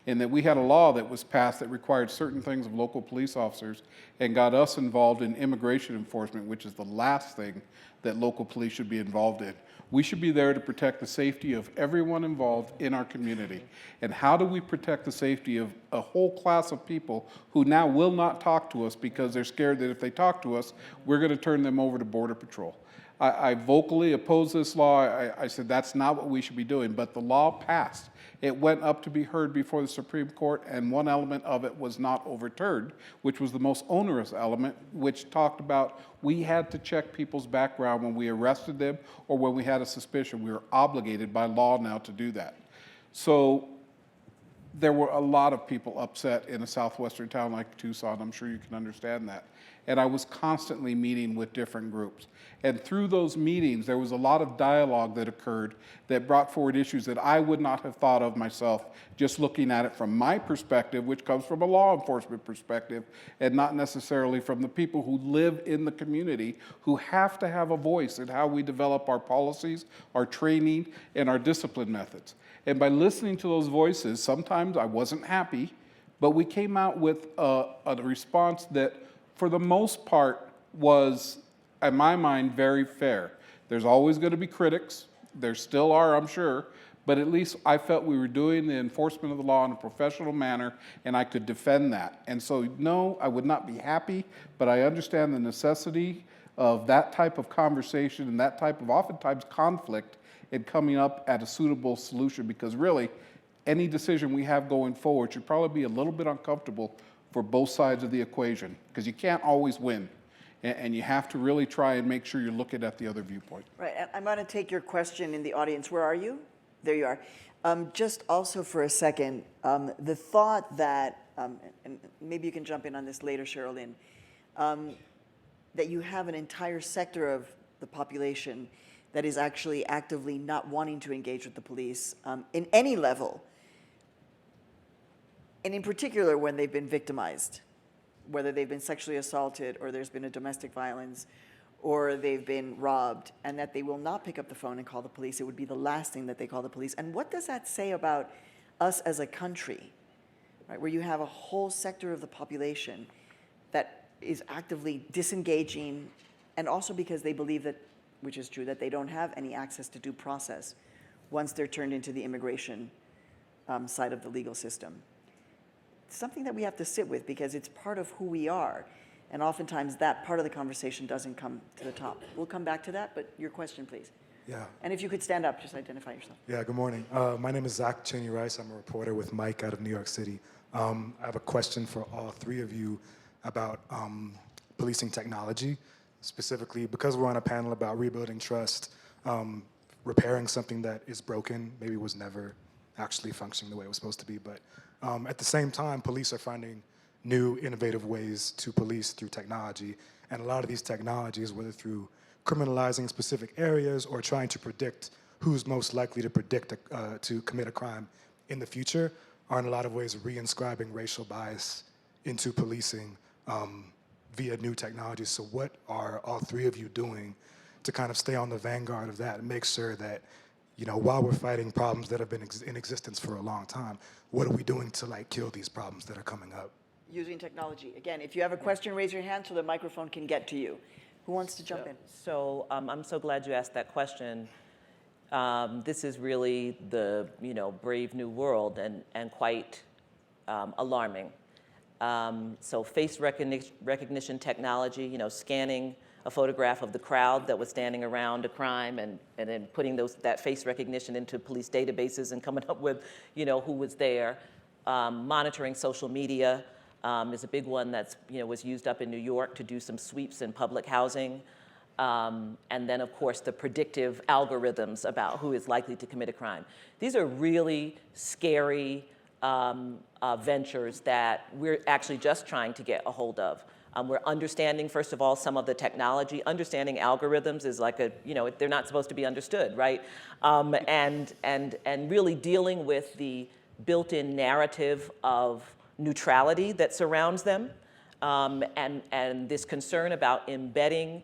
D: in that we had a law that was passed that required certain things of local police officers and got us involved in immigration enforcement, which is the last thing that local police should be involved in. We should be there to protect the safety of everyone involved in our community. And how do we protect the safety of a whole class of people who now will not talk to us because they're scared that if they talk to us, we're going to turn them over to Border Patrol? I vocally opposed this law. I said that's not what we should be doing, but the law passed. It went up to be heard before the Supreme Court, and one element of it was not overturned, which was the most onerous element, which talked about we had to check people's background when we arrested them or when we had a suspicion. We were obligated by law now to do that. So there were a lot of people upset in a southwestern town like Tucson. I'm sure you can understand that. And I was constantly meeting with different groups. And through those meetings, there was a lot of dialogue that occurred that brought forward issues that I would not have thought of myself, just looking at it from my perspective, which comes from a law enforcement perspective, and not necessarily from the people who live in the community, who have to have a voice in how we develop our policies, our training, and our discipline methods. And by listening to those voices, sometimes I wasn't happy, but we came out with a response that, for the most part, was, in my mind, very fair. There's always going to be critics. There still are, I'm sure. But at least I felt we were doing the enforcement of the law in a professional manner, and I could defend that. And so, no, I would not be happy, but I understand the necessity of that type of conversation and that type of, oftentimes, conflict and coming up at a suitable solution, because really, any decision we have going forward should probably be a little bit uncomfortable for both sides of the equation, because you can't always win. And you have to really try and make sure you're looking at the other viewpoint.
A: Right, and I'm going to take your question in the audience. Where are you? There you are. Just also for a second, the thought that, and maybe you can jump in on this later, Sherrilyn, that you have an entire sector of the population that is actually actively not wanting to engage with the police in any level, and in particular when they've been victimized, whether they've been sexually assaulted or there's been a domestic violence or they've been robbed, and that they will not pick up the phone and call the police. It would be the last thing that they call the police. And what does that say about us as a country, right, where you have a whole sector of the population that is actively disengaging, and also because they believe that, which is true, that they don't have any access to due process once they're turned into the immigration side of the legal system. Something that we have to sit with, because it's part of who we are. And oftentimes that part of the conversation doesn't come to the top. We'll come back to that, but your question, please.
H: Yeah.
A: And if you could stand up, just identify yourself.
H: Yeah, good morning. My name is Zach Cheney Rice. I'm a reporter with Mike out of New York City. I have a question for all three of you about policing technology, specifically because we're on a panel about rebuilding trust, repairing something that is broken, maybe was never actually functioning the way it was supposed to be, but at the same time, police are finding new, innovative ways to police through technology. And a lot of these technologies, whether through criminalizing specific areas or trying to predict who's most likely to commit a crime in the future, are in a lot of ways reinscribing racial bias into policing via new technologies. So what are all three of you doing to kind of stay on the vanguard of that and make sure that, you know, while we're fighting problems that have been in existence for a long time, what are we doing to like kill these problems that are coming up?
A: Using technology. Again, if you have a question, raise your hand so the microphone can get to you. Who wants to jump in?
C: So I'm so glad you asked that question. This is really the brave new world and quite alarming. So face recognition technology, scanning a photograph of the crowd that was standing around a crime and then putting that face recognition into police databases and coming up with who was there. Monitoring social media is a big one that's was used up in New York to do some sweeps in public housing. And then, of course, the predictive algorithms about who is likely to commit a crime. These are really scary ventures that we're actually just trying to get a hold of. We're understanding, first of all, some of the technology. Understanding algorithms is like they're not supposed to be understood, right? And really dealing with the built-in narrative of neutrality that surrounds them, and this concern about embedding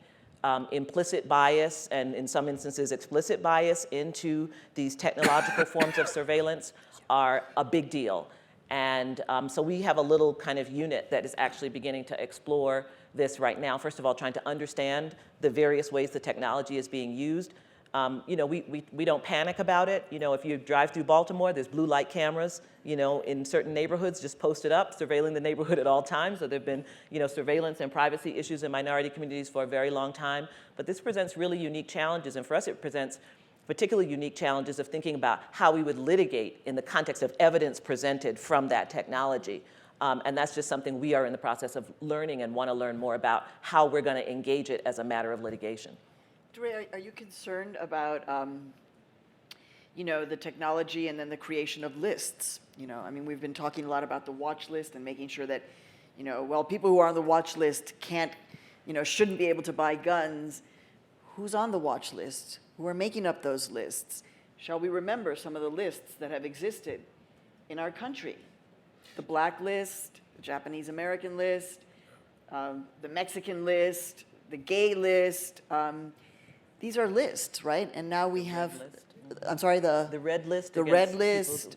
C: implicit bias and in some instances explicit bias into these technological forms of surveillance are a big deal. And so we have a little kind of unit that is actually beginning to explore this right now. First of all, trying to understand the various ways the technology is being used. We don't panic about it. If you drive through Baltimore, there's blue light cameras, in certain neighborhoods just posted up, surveilling the neighborhood at all times. So there've been, surveillance and privacy issues in minority communities for a very long time. But this presents really unique challenges, and for us it presents particularly unique challenges of thinking about how we would litigate in the context of evidence presented from that technology. And that's just something we are in the process of learning and want to learn more about how we're going to engage it as a matter of litigation.
A: DeRay, are you concerned about, the technology and then the creation of lists? We've been talking a lot about the watch list and making sure that, people who are on the watch list shouldn't be able to buy guns. Who's on the watch list? Who are making up those lists? Shall we remember some of the lists that have existed in our country? The black list, the Japanese American list, the Mexican list, the gay list. These are lists, right? And now we have, I'm sorry, the
C: red list.
A: The red list.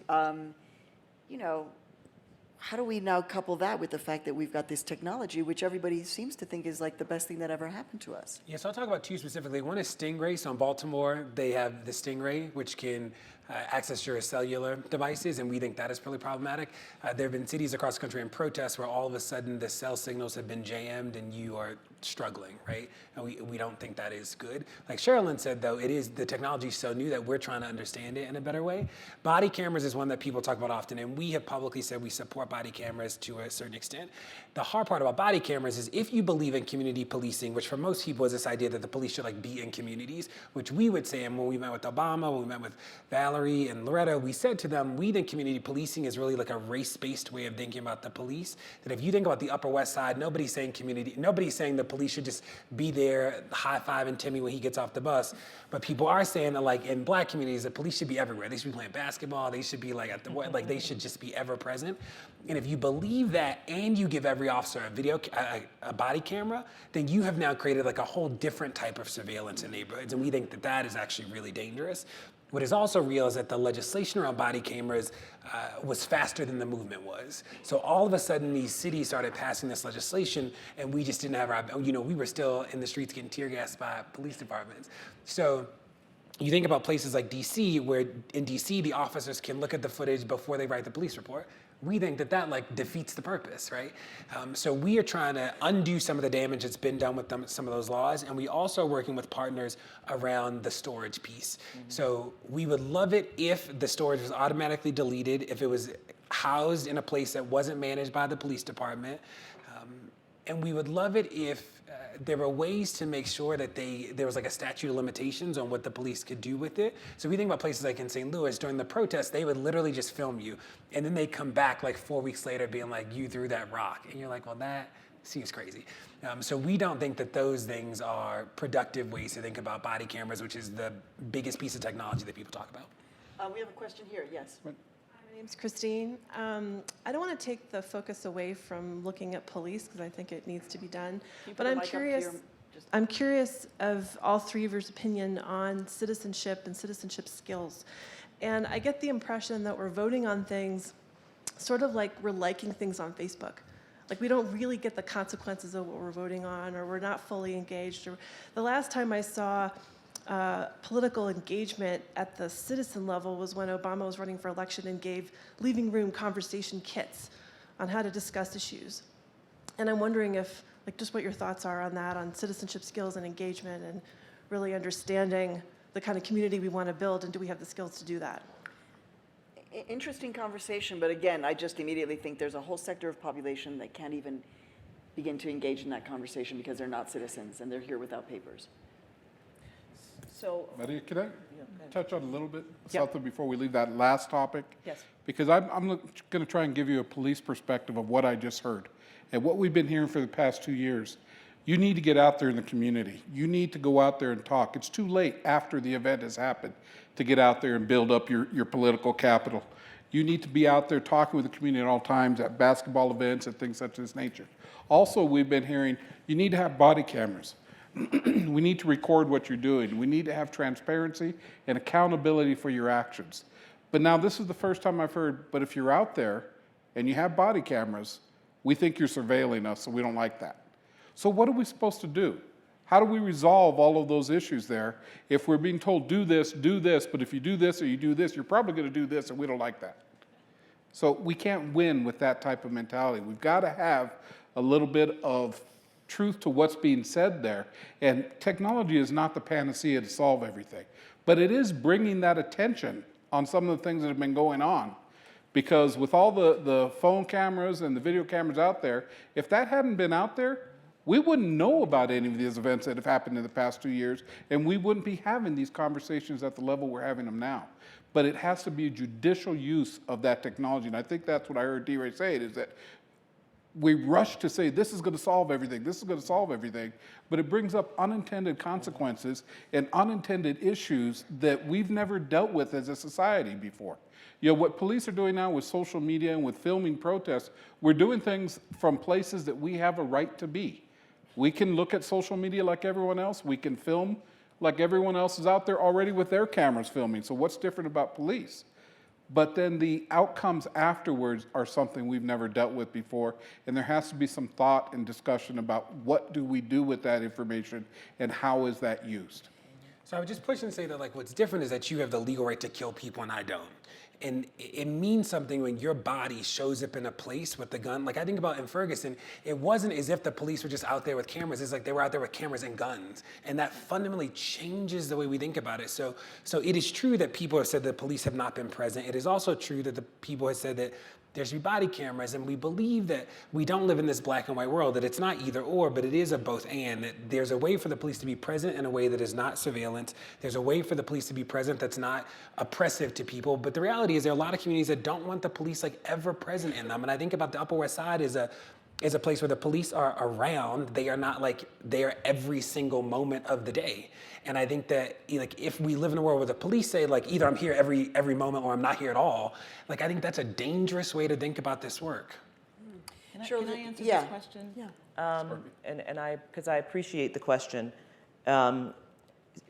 A: How do we now couple that with the fact that we've got this technology, which everybody seems to think is like the best thing that ever happened to us?
B: Yeah, so I'll talk about two specifically. One is Stingray. So in Baltimore, they have the Stingray, which can access your cellular devices, and we think that is really problematic. There have been cities across the country in protests where all of a sudden the cell signals have been jammed and you are struggling, right? And we don't think that is good. Like Sherrilyn said, though, the technology is so new that we're trying to understand it in a better way. Body cameras is one that people talk about often, and we have publicly said we support body cameras to a certain extent. The hard part about body cameras is if you believe in community policing, which for most people is this idea that the police should be in communities, which we would say, and when we met with Obama, when we met with Valerie and Loretta, we said to them, we think community policing is really like a race-based way of thinking about the police. That if you think about the Upper West Side, nobody's saying the police should just be there high-fiving Timmy when he gets off the bus. But people are saying that in black communities, the police should be everywhere. They should be playing basketball. They should be they should just be ever present. And if you believe that and you give every officer a body camera, then you have now created a whole different type of surveillance in neighborhoods. And we think that that is actually really dangerous. What is also real is that the legislation around body cameras was faster than the movement was. So all of a sudden, these cities started passing this legislation, and we just didn't have we were still in the streets getting tear gassed by police departments. So you think about places like DC, where in DC, the officers can look at the footage before they write the police report. We think that defeats the purpose, right? So we are trying to undo some of the damage that's been done with some of those laws, and we also are working with partners around the storage piece. Mm-hmm. So we would love it if the storage was automatically deleted, if it was housed in a place that wasn't managed by the police department, and we would love it if there were ways to make sure that there was a statute of limitations on what the police could do with it. So we think about places like in St. Louis, during the protests, they would literally just film you. And then they come back 4 weeks later being like, you threw that rock. And you're like, well, that seems crazy. So we don't think that those things are productive ways to think about body cameras, which is the biggest piece of technology that people talk about.
A: We have a question here, yes.
I: My name's Christine. I don't want to take the focus away from looking at police because I think it needs to be done. But I'm curious. I'm curious of all three of yours opinion on citizenship and citizenship skills. And I get the impression that we're voting on things sort of like we're liking things on Facebook. We don't really get the consequences of what we're voting on, or we're not fully engaged. Or the last time I saw political engagement at the citizen level was when Obama was running for election and gave living room conversation kits on how to discuss issues. And I'm wondering if, just what your thoughts are on that, on citizenship skills and engagement and really understanding the kind of community we want to build, and do we have the skills to do that?
A: Interesting conversation, but again, I just immediately think there's a whole sector of population that can't even begin to engage in that conversation because they're not citizens and they're here without papers. So,
D: Maria, can I touch on a little bit something before we leave that last topic?
A: Yes.
D: Because I'm going to try and give you a police perspective of what I just heard and what we've been hearing for the past 2 years. You need to get out there in the community. You need to go out there and talk. It's too late after the event has happened to get out there and build up your political capital. You need to be out there talking with the community at all times at basketball events and things such of this nature. Also, we've been hearing you need to have body cameras. We need to record what you're doing. We need to have transparency and accountability for your actions. But now this is the first time I've heard, but if you're out there and you have body cameras, we think you're surveilling us, so we don't like that. So what are we supposed to do? How do we resolve all of those issues there if we're being told do this, but if you do this or you do this, you're probably going to do this, and we don't like that. So we can't win with that type of mentality. We've got to have a little bit of truth to what's being said there. And technology is not the panacea to solve everything, but it is bringing that attention on some of the things that have been going on. Because with all the phone cameras and the video cameras out there, if that hadn't been out there, we wouldn't know about any of these events that have happened in the past 2 years, and we wouldn't be having these conversations at the level we're having them now. But it has to be a judicial use of that technology, and I think that's what I heard DeRay say, is that we rush to say, this is going to solve everything, this is going to solve everything, but it brings up unintended consequences and unintended issues that we've never dealt with as a society before. What police are doing now with social media and with filming protests, we're doing things from places that we have a right to be. We can look at social media like everyone else. We can film like everyone else is out there already with their cameras filming. So what's different about police? But then the outcomes afterwards are something we've never dealt with before, and there has to be some thought and discussion about what do we do with that information and how is that used.
B: So I would just push and say that like what's different is that you have the legal right to kill people and I don't. And it means something when your body shows up in a place with the gun. Like I think about in Ferguson, it wasn't as if the police were just out there with cameras. It's like they were out there with cameras and guns. And that fundamentally changes the way we think about it. So it is true that people have said that police have not been present. It is also true that the people have said that there should be body cameras, and we believe that we don't live in this black and white world, that it's not either or, but it is a both and, that there's a way for the police to be present in a way that is not surveillance. There's a way for the police to be present that's not oppressive to people, but the reality is there are a lot of communities that don't want the police like ever present in them, and I think about the Upper West Side as a place where the police are around. They are not like there every single moment of the day. And I think that like if we live in a world where the police say like either I'm here every moment or I'm not here at all, like I think that's a dangerous way to think about this work.
C: Can I answer
A: yeah.
C: this question?
A: Yeah.
C: Because I appreciate the question.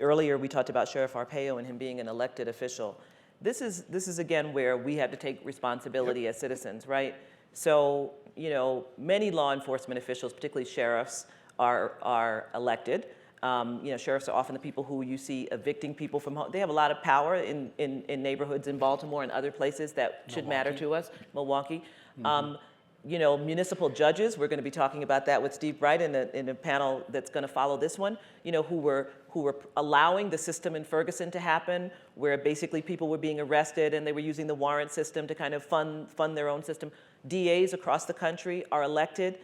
C: Earlier we talked about Sheriff Arpaio and him being an elected official. This is again where we have to take responsibility as citizens, right? So, you know, many law enforcement officials, particularly sheriffs, are elected. You know, sheriffs are often the people who you see evicting people from home. They have a lot of power in neighborhoods in Baltimore and other places that should matter to us, Milwaukee. You know, municipal judges, we're going to be talking about that with Steve Bright in a panel that's going to follow this one, you know, who were allowing the system in Ferguson to happen, where basically people were being arrested and they were using the warrant system to kind of fund their own system. DAs across the country are elected.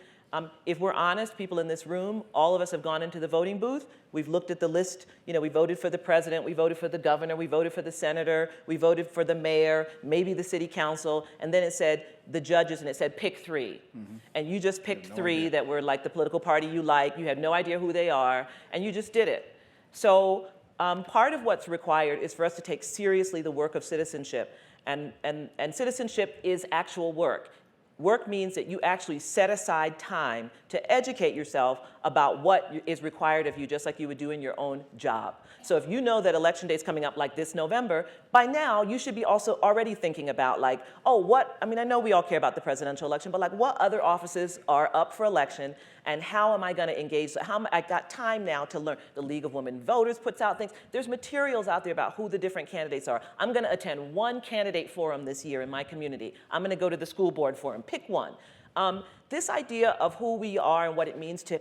C: If we're honest, people in this room, all of us have gone into the voting booth. We've looked at the list. You know, we voted for the president, we voted for the governor, we voted for the senator, we voted for the mayor, maybe the city council, and then it said the judges, and it said pick three. And you just picked three that were like the political party you like. You have no idea who they are, and you just did it. So part of what's required is for us to take seriously the work of citizenship, and citizenship is actual work. Work means that you actually set aside time to educate yourself about what is required of you, just like you would do in your own job. So if you know that election day is coming up like this November, by now you should be also already thinking about like, oh, I mean, I know we all care about the presidential election, but like what other offices are up for election and how am I gonna engage? So I got time now to learn. The League of Women Voters puts out things. There's materials out there about who the different candidates are. I'm gonna attend one candidate forum this year in my community. I'm gonna go to the school board forum, pick one. This idea of who we are and what it means to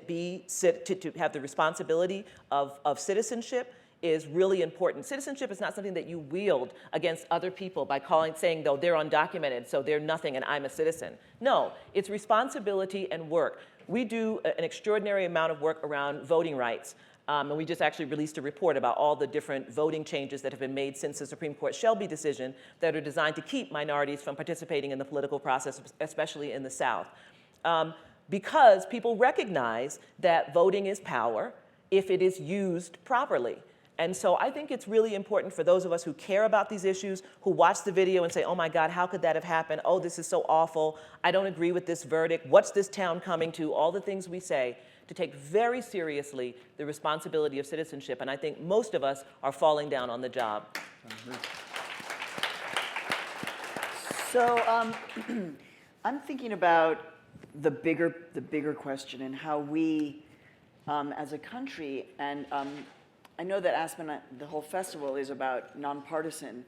C: have the responsibility of citizenship is really important. Citizenship is not something that you wield against other people by saying, though, they're undocumented, so they're nothing and I'm a citizen. No, it's responsibility and work. We do an extraordinary amount of work around voting rights. And we just actually released a report about all the different voting changes that have been made since the Supreme Court Shelby decision that are designed to keep minorities from participating in the political process, especially in the South. Because people recognize that voting is power if it is used properly. And so I think it's really important for those of us who care about these issues, who watch the video and say, oh my God, how could that have happened? Oh, this is so awful. I don't agree with this verdict. What's this town coming to? All the things we say, to take very seriously the responsibility of citizenship. And I think most of us are falling down on the job.
A: So I'm thinking about the bigger question and how we, as a country, and I know that Aspen, the whole festival is about nonpartisan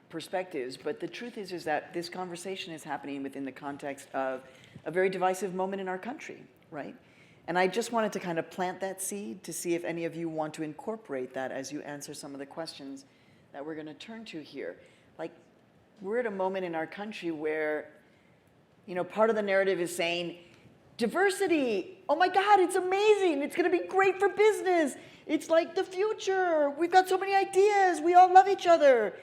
A: perspectives, but the truth is that this conversation is happening within the context of a very divisive moment in our country, right? And I just wanted to kind of plant that seed to see if any of you want to incorporate that as you answer some of the questions that we're going to turn to here. Like, we're at a moment in our country where, you know, part of the narrative is saying, diversity, oh my God, it's amazing. It's going to be great for business. It's like the future. We've got so many ideas. We all love each other.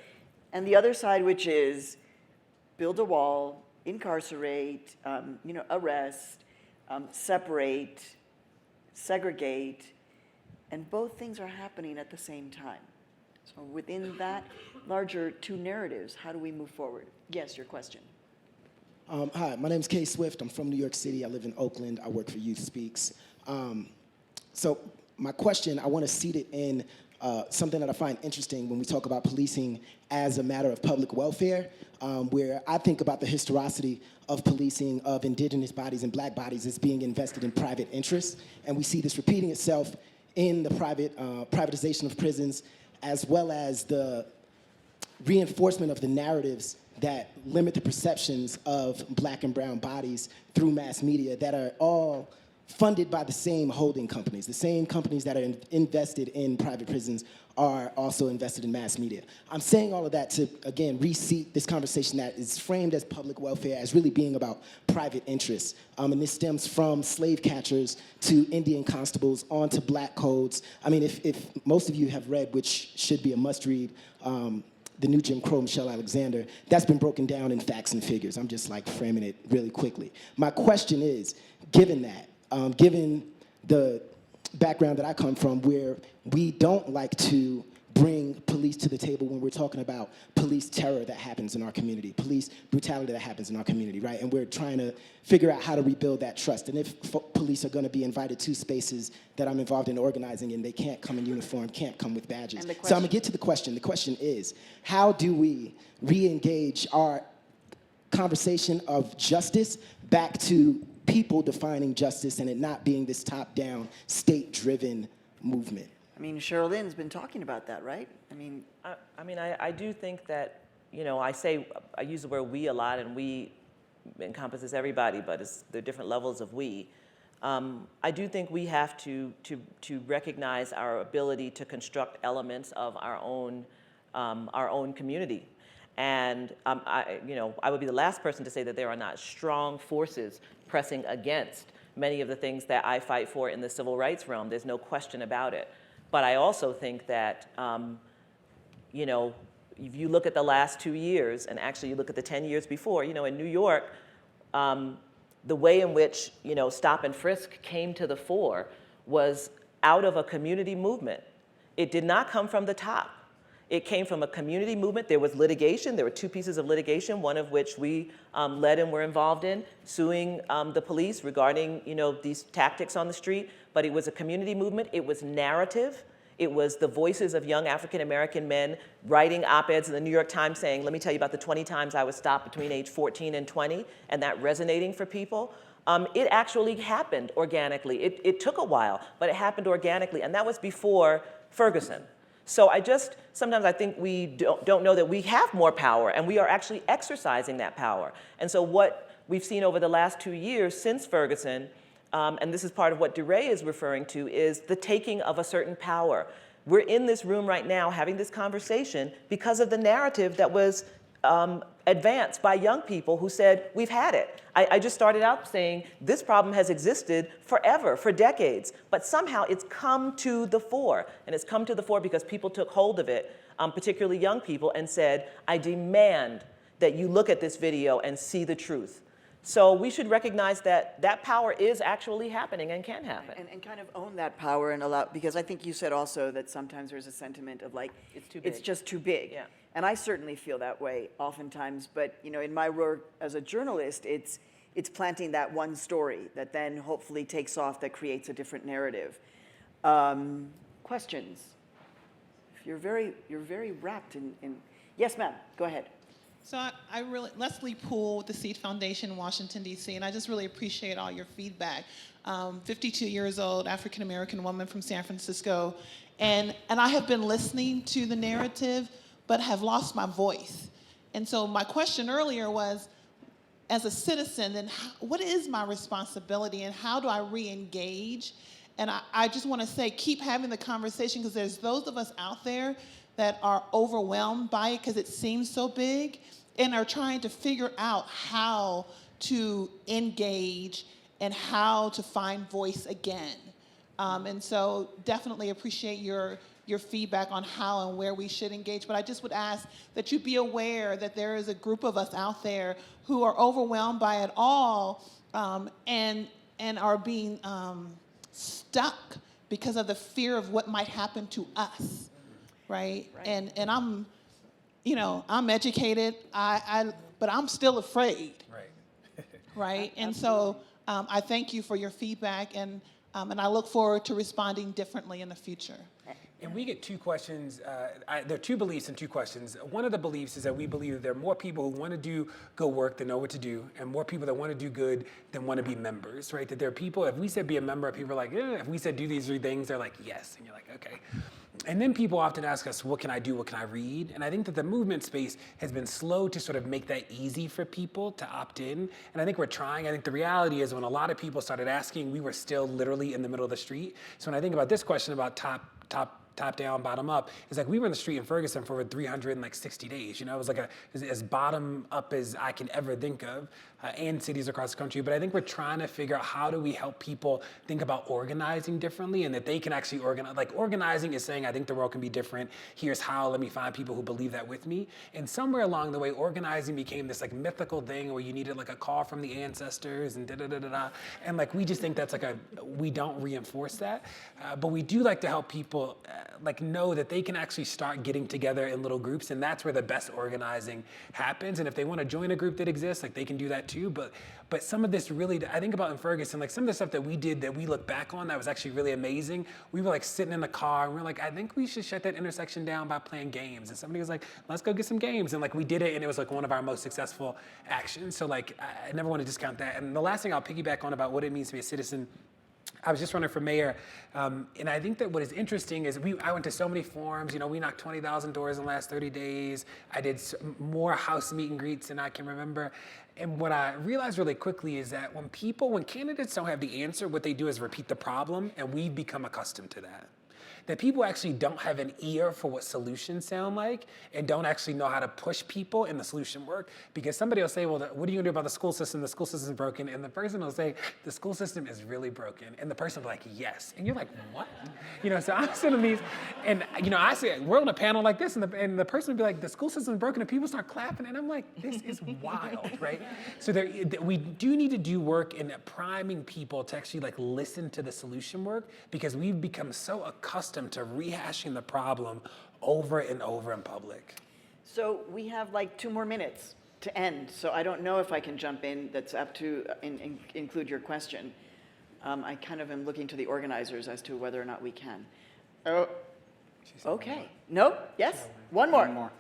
A: And the other side, which is build a wall, incarcerate, arrest, separate, segregate, and both things are happening at the same time. So within that larger two narratives, how do we move forward? Yes, your question.
J: Hi, my name is Kay Swift. I'm from New York City. I live in Oakland. I work for Youth Speaks. So my question, I want to seed it in something that I find interesting when we talk about policing as a matter of public welfare, where I think about the historicity of policing of indigenous bodies and black bodies as being invested in private interests. And we see this repeating itself in the privatization of prisons, as well as the reinforcement of the narratives that limit the perceptions of black and brown bodies through mass media that are all funded by the same holding companies. The same companies that are invested in private prisons are also invested in mass media. I'm saying all of that to, again, reseat this conversation that is framed as public welfare as really being about private interests. And this stems from slave catchers to Indian constables on to black codes. I mean, if most of you have read, which should be a must-read, The New Jim Crow, Michelle Alexander, that's been broken down in facts and figures. I'm just like framing it really quickly. My question is, given that, given the background that I come from, where we don't like to bring police to the table when we're talking about police terror that happens in our community, police brutality that happens in our community, right? And we're trying to figure out how to rebuild that trust. And if police are going to be invited to spaces that I'm involved in organizing and they can't come in uniform, can't come with badges. So I'm going to get to the question. The question is, how do we re-engage our conversation of justice back to people defining justice and it not being this top-down, state-driven movement?
A: I mean, Sherrilyn's been talking about that, right?
C: I do think that, I use the word we a lot, and we encompasses everybody, but there are different levels of we. I do think we have to recognize our ability to construct elements of our own community. And I would be the last person to say that there are not strong forces pressing against many of the things that I fight for in the civil rights realm. There's no question about it. But I also think that, if you look at the last 2 years, and actually you look at the 10 years before, in New York, the way in which, stop and frisk came to the fore was out of a community movement. It did not come from the top. It came from a community movement. There was litigation. There were 2 pieces of litigation, one of which we led and were involved in, suing the police regarding, these tactics on the street. But it was a community movement. It was narrative. It was the voices of young African-American men writing op-eds in the New York Times saying, let me tell you about the 20 times I was stopped between age 14 and 20, and that resonating for people. It actually happened organically. It took a while, but it happened organically, and that was before Ferguson. So sometimes I think we don't know that we have more power, and we are actually exercising that power. And so what we've seen over the last 2 years since Ferguson, and this is part of what DeRay is referring to, is the taking of a certain power. We're in this room right now having this conversation because of the narrative that was advanced by young people who said, we've had it. I just started out saying this problem has existed forever, for decades, but somehow it's come to the fore. And it's come to the fore because people took hold of it, particularly young people, and said, I demand that you look at this video and see the truth. So we should recognize that that power is actually happening and can happen.
A: And kind of own that power and allow, because I think you said also that sometimes there's a sentiment of like,
C: it's too big.
A: It's just too big.
C: Yeah.
A: And I certainly feel that way oftentimes, but in my work as a journalist, it's planting that one story that then hopefully takes off, that creates a different narrative. Questions? You're very wrapped in. Yes, ma'am, go ahead.
K: So I really, Leslie Poole with the Seed Foundation, Washington, D.C., and I just really appreciate all your feedback. 52 years old, African-American woman from San Francisco, and I have been listening to the narrative, but have lost my voice. And so my question earlier was, as a citizen, then what is my responsibility and how do I re-engage? And I just want to say, keep having the conversation, because there's those of us out there that are overwhelmed by it because it seems so big and are trying to figure out how to engage and how to find voice again. And so definitely appreciate your feedback on how and where we should engage. But I just would ask that you be aware that there is a group of us out there who are overwhelmed by it all and are being stuck because of the fear of what might happen to us. Right? And I'm, I'm educated, but I'm still afraid.
B: Right.
K: Right? And so I thank you for your feedback, and I look forward to responding differently in the future.
B: And we get two questions. There are two beliefs and two questions. One of the beliefs is that we believe that there are more people who want to do good work than know what to do, and more people that want to do good than want to be members, right? That there are people, if we said be a member, people are like, if we said do these 3 things, they're like, yes. And you're like, okay. And then people often ask us, what can I do? What can I read? And I think that the movement space has been slow to sort of make that easy for people to opt in. And I think we're trying. I think the reality is when a lot of people started asking, we were still literally in the middle of the street. So when I think about this question about top down, bottom up, it's like we were in the street in Ferguson for 360 days. You know, it was like as bottom up as I can ever think of, and cities across the country. But I think we're trying to figure out how do we help people think about organizing differently, and that they can actually organize. Like organizing is saying, I think the world can be different. Here's how. Let me find people who believe that with me. And somewhere along the way, organizing became this like mythical thing where you needed like a call from the ancestors and da-da-da-da-da. And like we just think that's like we don't reinforce that. But we do like to help people like know that they can actually start getting together in little groups, and that's where the best organizing happens. And if they want to join a group that exists, like they can do that too. But some of this really, I think about in Ferguson, like some of the stuff that we did that we look back on that was actually really amazing. We were like sitting in the car and we were like, I think we should shut that intersection down by playing games. And somebody was like, let's go get some games. And like we did it, and it was like one of our most successful actions. So like I never want to discount that. And the last thing I'll piggyback on about what it means to be a citizen, I was just running for mayor, and I think that what is interesting is I went to so many forums. You know, we knocked 20,000 doors in the last 30 days. I did more house meet and greets than I can remember. And what I realized really quickly is that when candidates don't have the answer, what they do is repeat the problem, and we've become accustomed to that. That people actually don't have an ear for what solutions sound like and don't actually know how to push people in the solution work. Because somebody will say, well, what are you gonna do about the school system? The school system is broken. And the person will say, the school system is really broken. And the person will be like, yes. And you're like, what? You know, so I'm sitting these, and you know, I say, we're on a panel like this, and the person will be like, the school system is broken, and people start clapping, and I'm like, this is wild, right? So we do need to do work in priming people to actually like listen to the solution work, because we've become so accustomed to rehashing the problem over and over in public.
A: So we have like 2 more minutes to end. So I don't know if I can jump in. That's up to include your question. I kind of am looking to the organizers as to whether or not we can. Oh, okay. No? Yes? One more.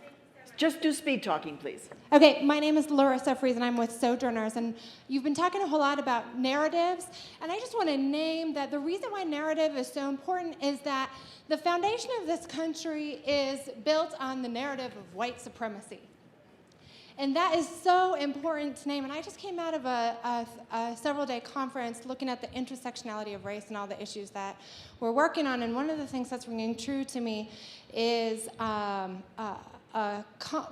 A: Just do speed talking, please.
L: Okay, my name is Larissa Fries, and I'm with Sojourners, and you've been talking a whole lot about narratives, and I just want to name that the reason why narrative is so important is that the foundation of this country is built on the narrative of white supremacy. And that is so important to name. And I just came out of a several-day conference looking at the intersectionality of race and all the issues that we're working on. And one of the things that's ringing true to me is a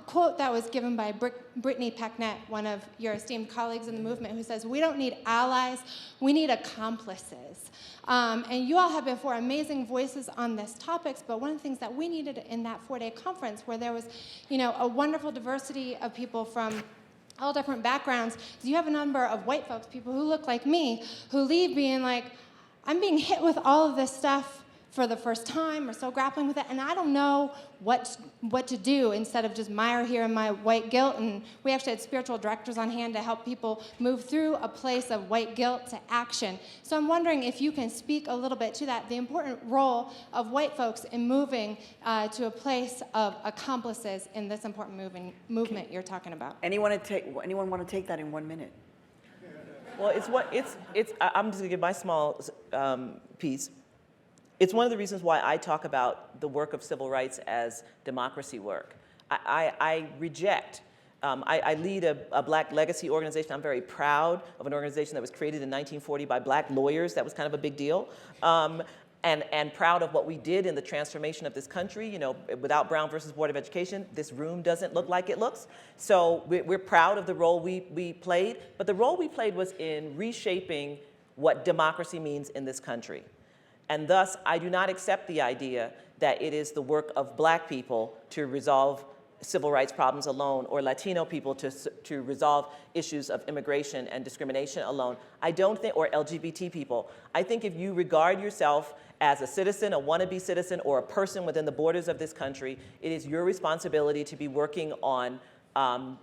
L: quote that was given by Brittany Pecknett, one of your esteemed colleagues in the movement, who says, we don't need allies, we need accomplices. And you all have before amazing voices on this topics, but one of the things that we needed in that 4-day conference, where there was, you know, a wonderful diversity of people from all different backgrounds, is you have a number of white folks, people who look like me, who leave being like, I'm being hit with all of this stuff for the first time, or so grappling with it, and I don't know what to do instead of just mire here in my white guilt. And we actually had spiritual directors on hand to help people move through a place of white guilt to action. So I'm wondering if you can speak a little bit to that, the important role of white folks in moving to a place of accomplices in this important movement you're talking about.
A: Anyone want to take that in 1 minute?
C: Well, I'm just gonna give my small piece. It's one of the reasons why I talk about the work of civil rights as democracy work. I reject, I lead a Black legacy organization. I'm very proud of an organization that was created in 1940 by Black lawyers. That was kind of a big deal. And proud of what we did in the transformation of this country. You know, without Brown versus Board of Education, this room doesn't look like it looks. So we're proud of the role we played, but the role we played was in reshaping what democracy means in this country. And thus, I do not accept the idea that it is the work of Black people to resolve civil rights problems alone, or Latino people to resolve issues of immigration and discrimination alone. I don't think, or LGBT people. I think if you regard yourself as a citizen, a wannabe citizen, or a person within the borders of this country, it is your responsibility to be working on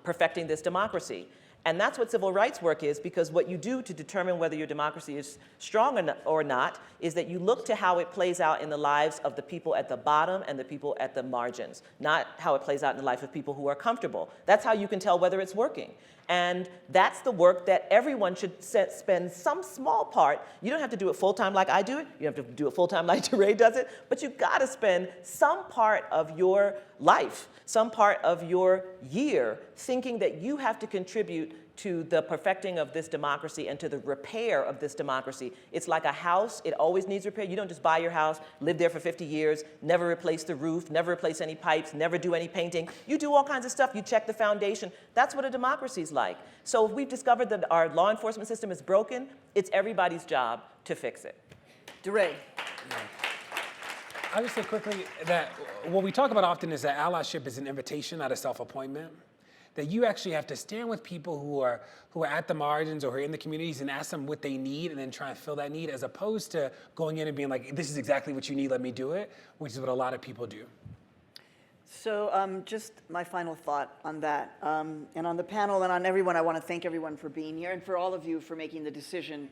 C: perfecting this democracy. And that's what civil rights work is, because what you do to determine whether your democracy is strong or not is that you look to how it plays out in the lives of the people at the bottom and the people at the margins, not how it plays out in the life of people who are comfortable. That's how you can tell whether it's working. And that's the work that everyone should spend some small part. You don't have to do it full-time like I do it. You have to do it full-time like DeRay does it. But you've got to spend some part of your life, some part of your year, thinking that you have to contribute to the perfecting of this democracy and to the repair of this democracy. It's like a house. It always needs repair. You don't just buy your house, live there for 50 years, never replace the roof, never replace any pipes, never do any painting. You do all kinds of stuff. You check the foundation. That's what a democracy is like. So if we've discovered that our law enforcement system is broken, it's everybody's job to fix it.
A: DeRay.
B: I would say quickly that what we talk about often is that allyship is an invitation, not a self-appointment. That you actually have to stand with people who are at the margins or who are in the communities and ask them what they need and then try and fill that need, as opposed to going in and being like, this is exactly what you need, let me do it, which is what a lot of people do.
A: So just my final thought on that. And on the panel and on everyone, I want to thank everyone for being here and for all of you for making the decision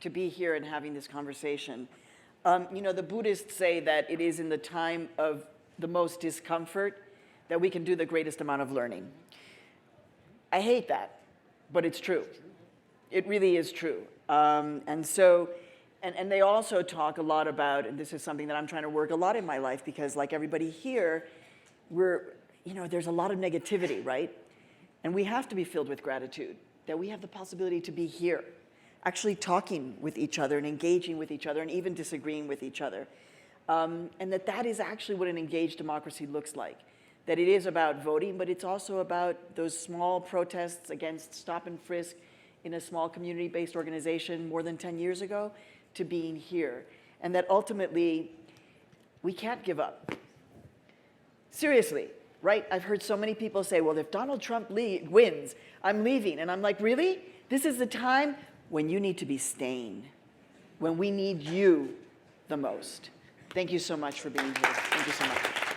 A: to be here and having this conversation. You know, the Buddhists say that it is in the time of the most discomfort that we can do the greatest amount of learning. I hate that, but it's true. It really is true. And they also talk a lot about, and this is something that I'm trying to work a lot in my life, because like everybody here, there's a lot of negativity, right? And we have to be filled with gratitude that we have the possibility to be here, actually talking with each other and engaging with each other and even disagreeing with each other. And that is actually what an engaged democracy looks like. That it is about voting, but it's also about those small protests against stop and frisk in a small community-based organization more than 10 years ago to being here. And that ultimately, we can't give up. Seriously, right? I've heard so many people say, well, if Donald Trump wins, I'm leaving. And I'm like, really? This is the time when you need to be staying, when we need you the most. Thank you so much for being here. Thank you so much.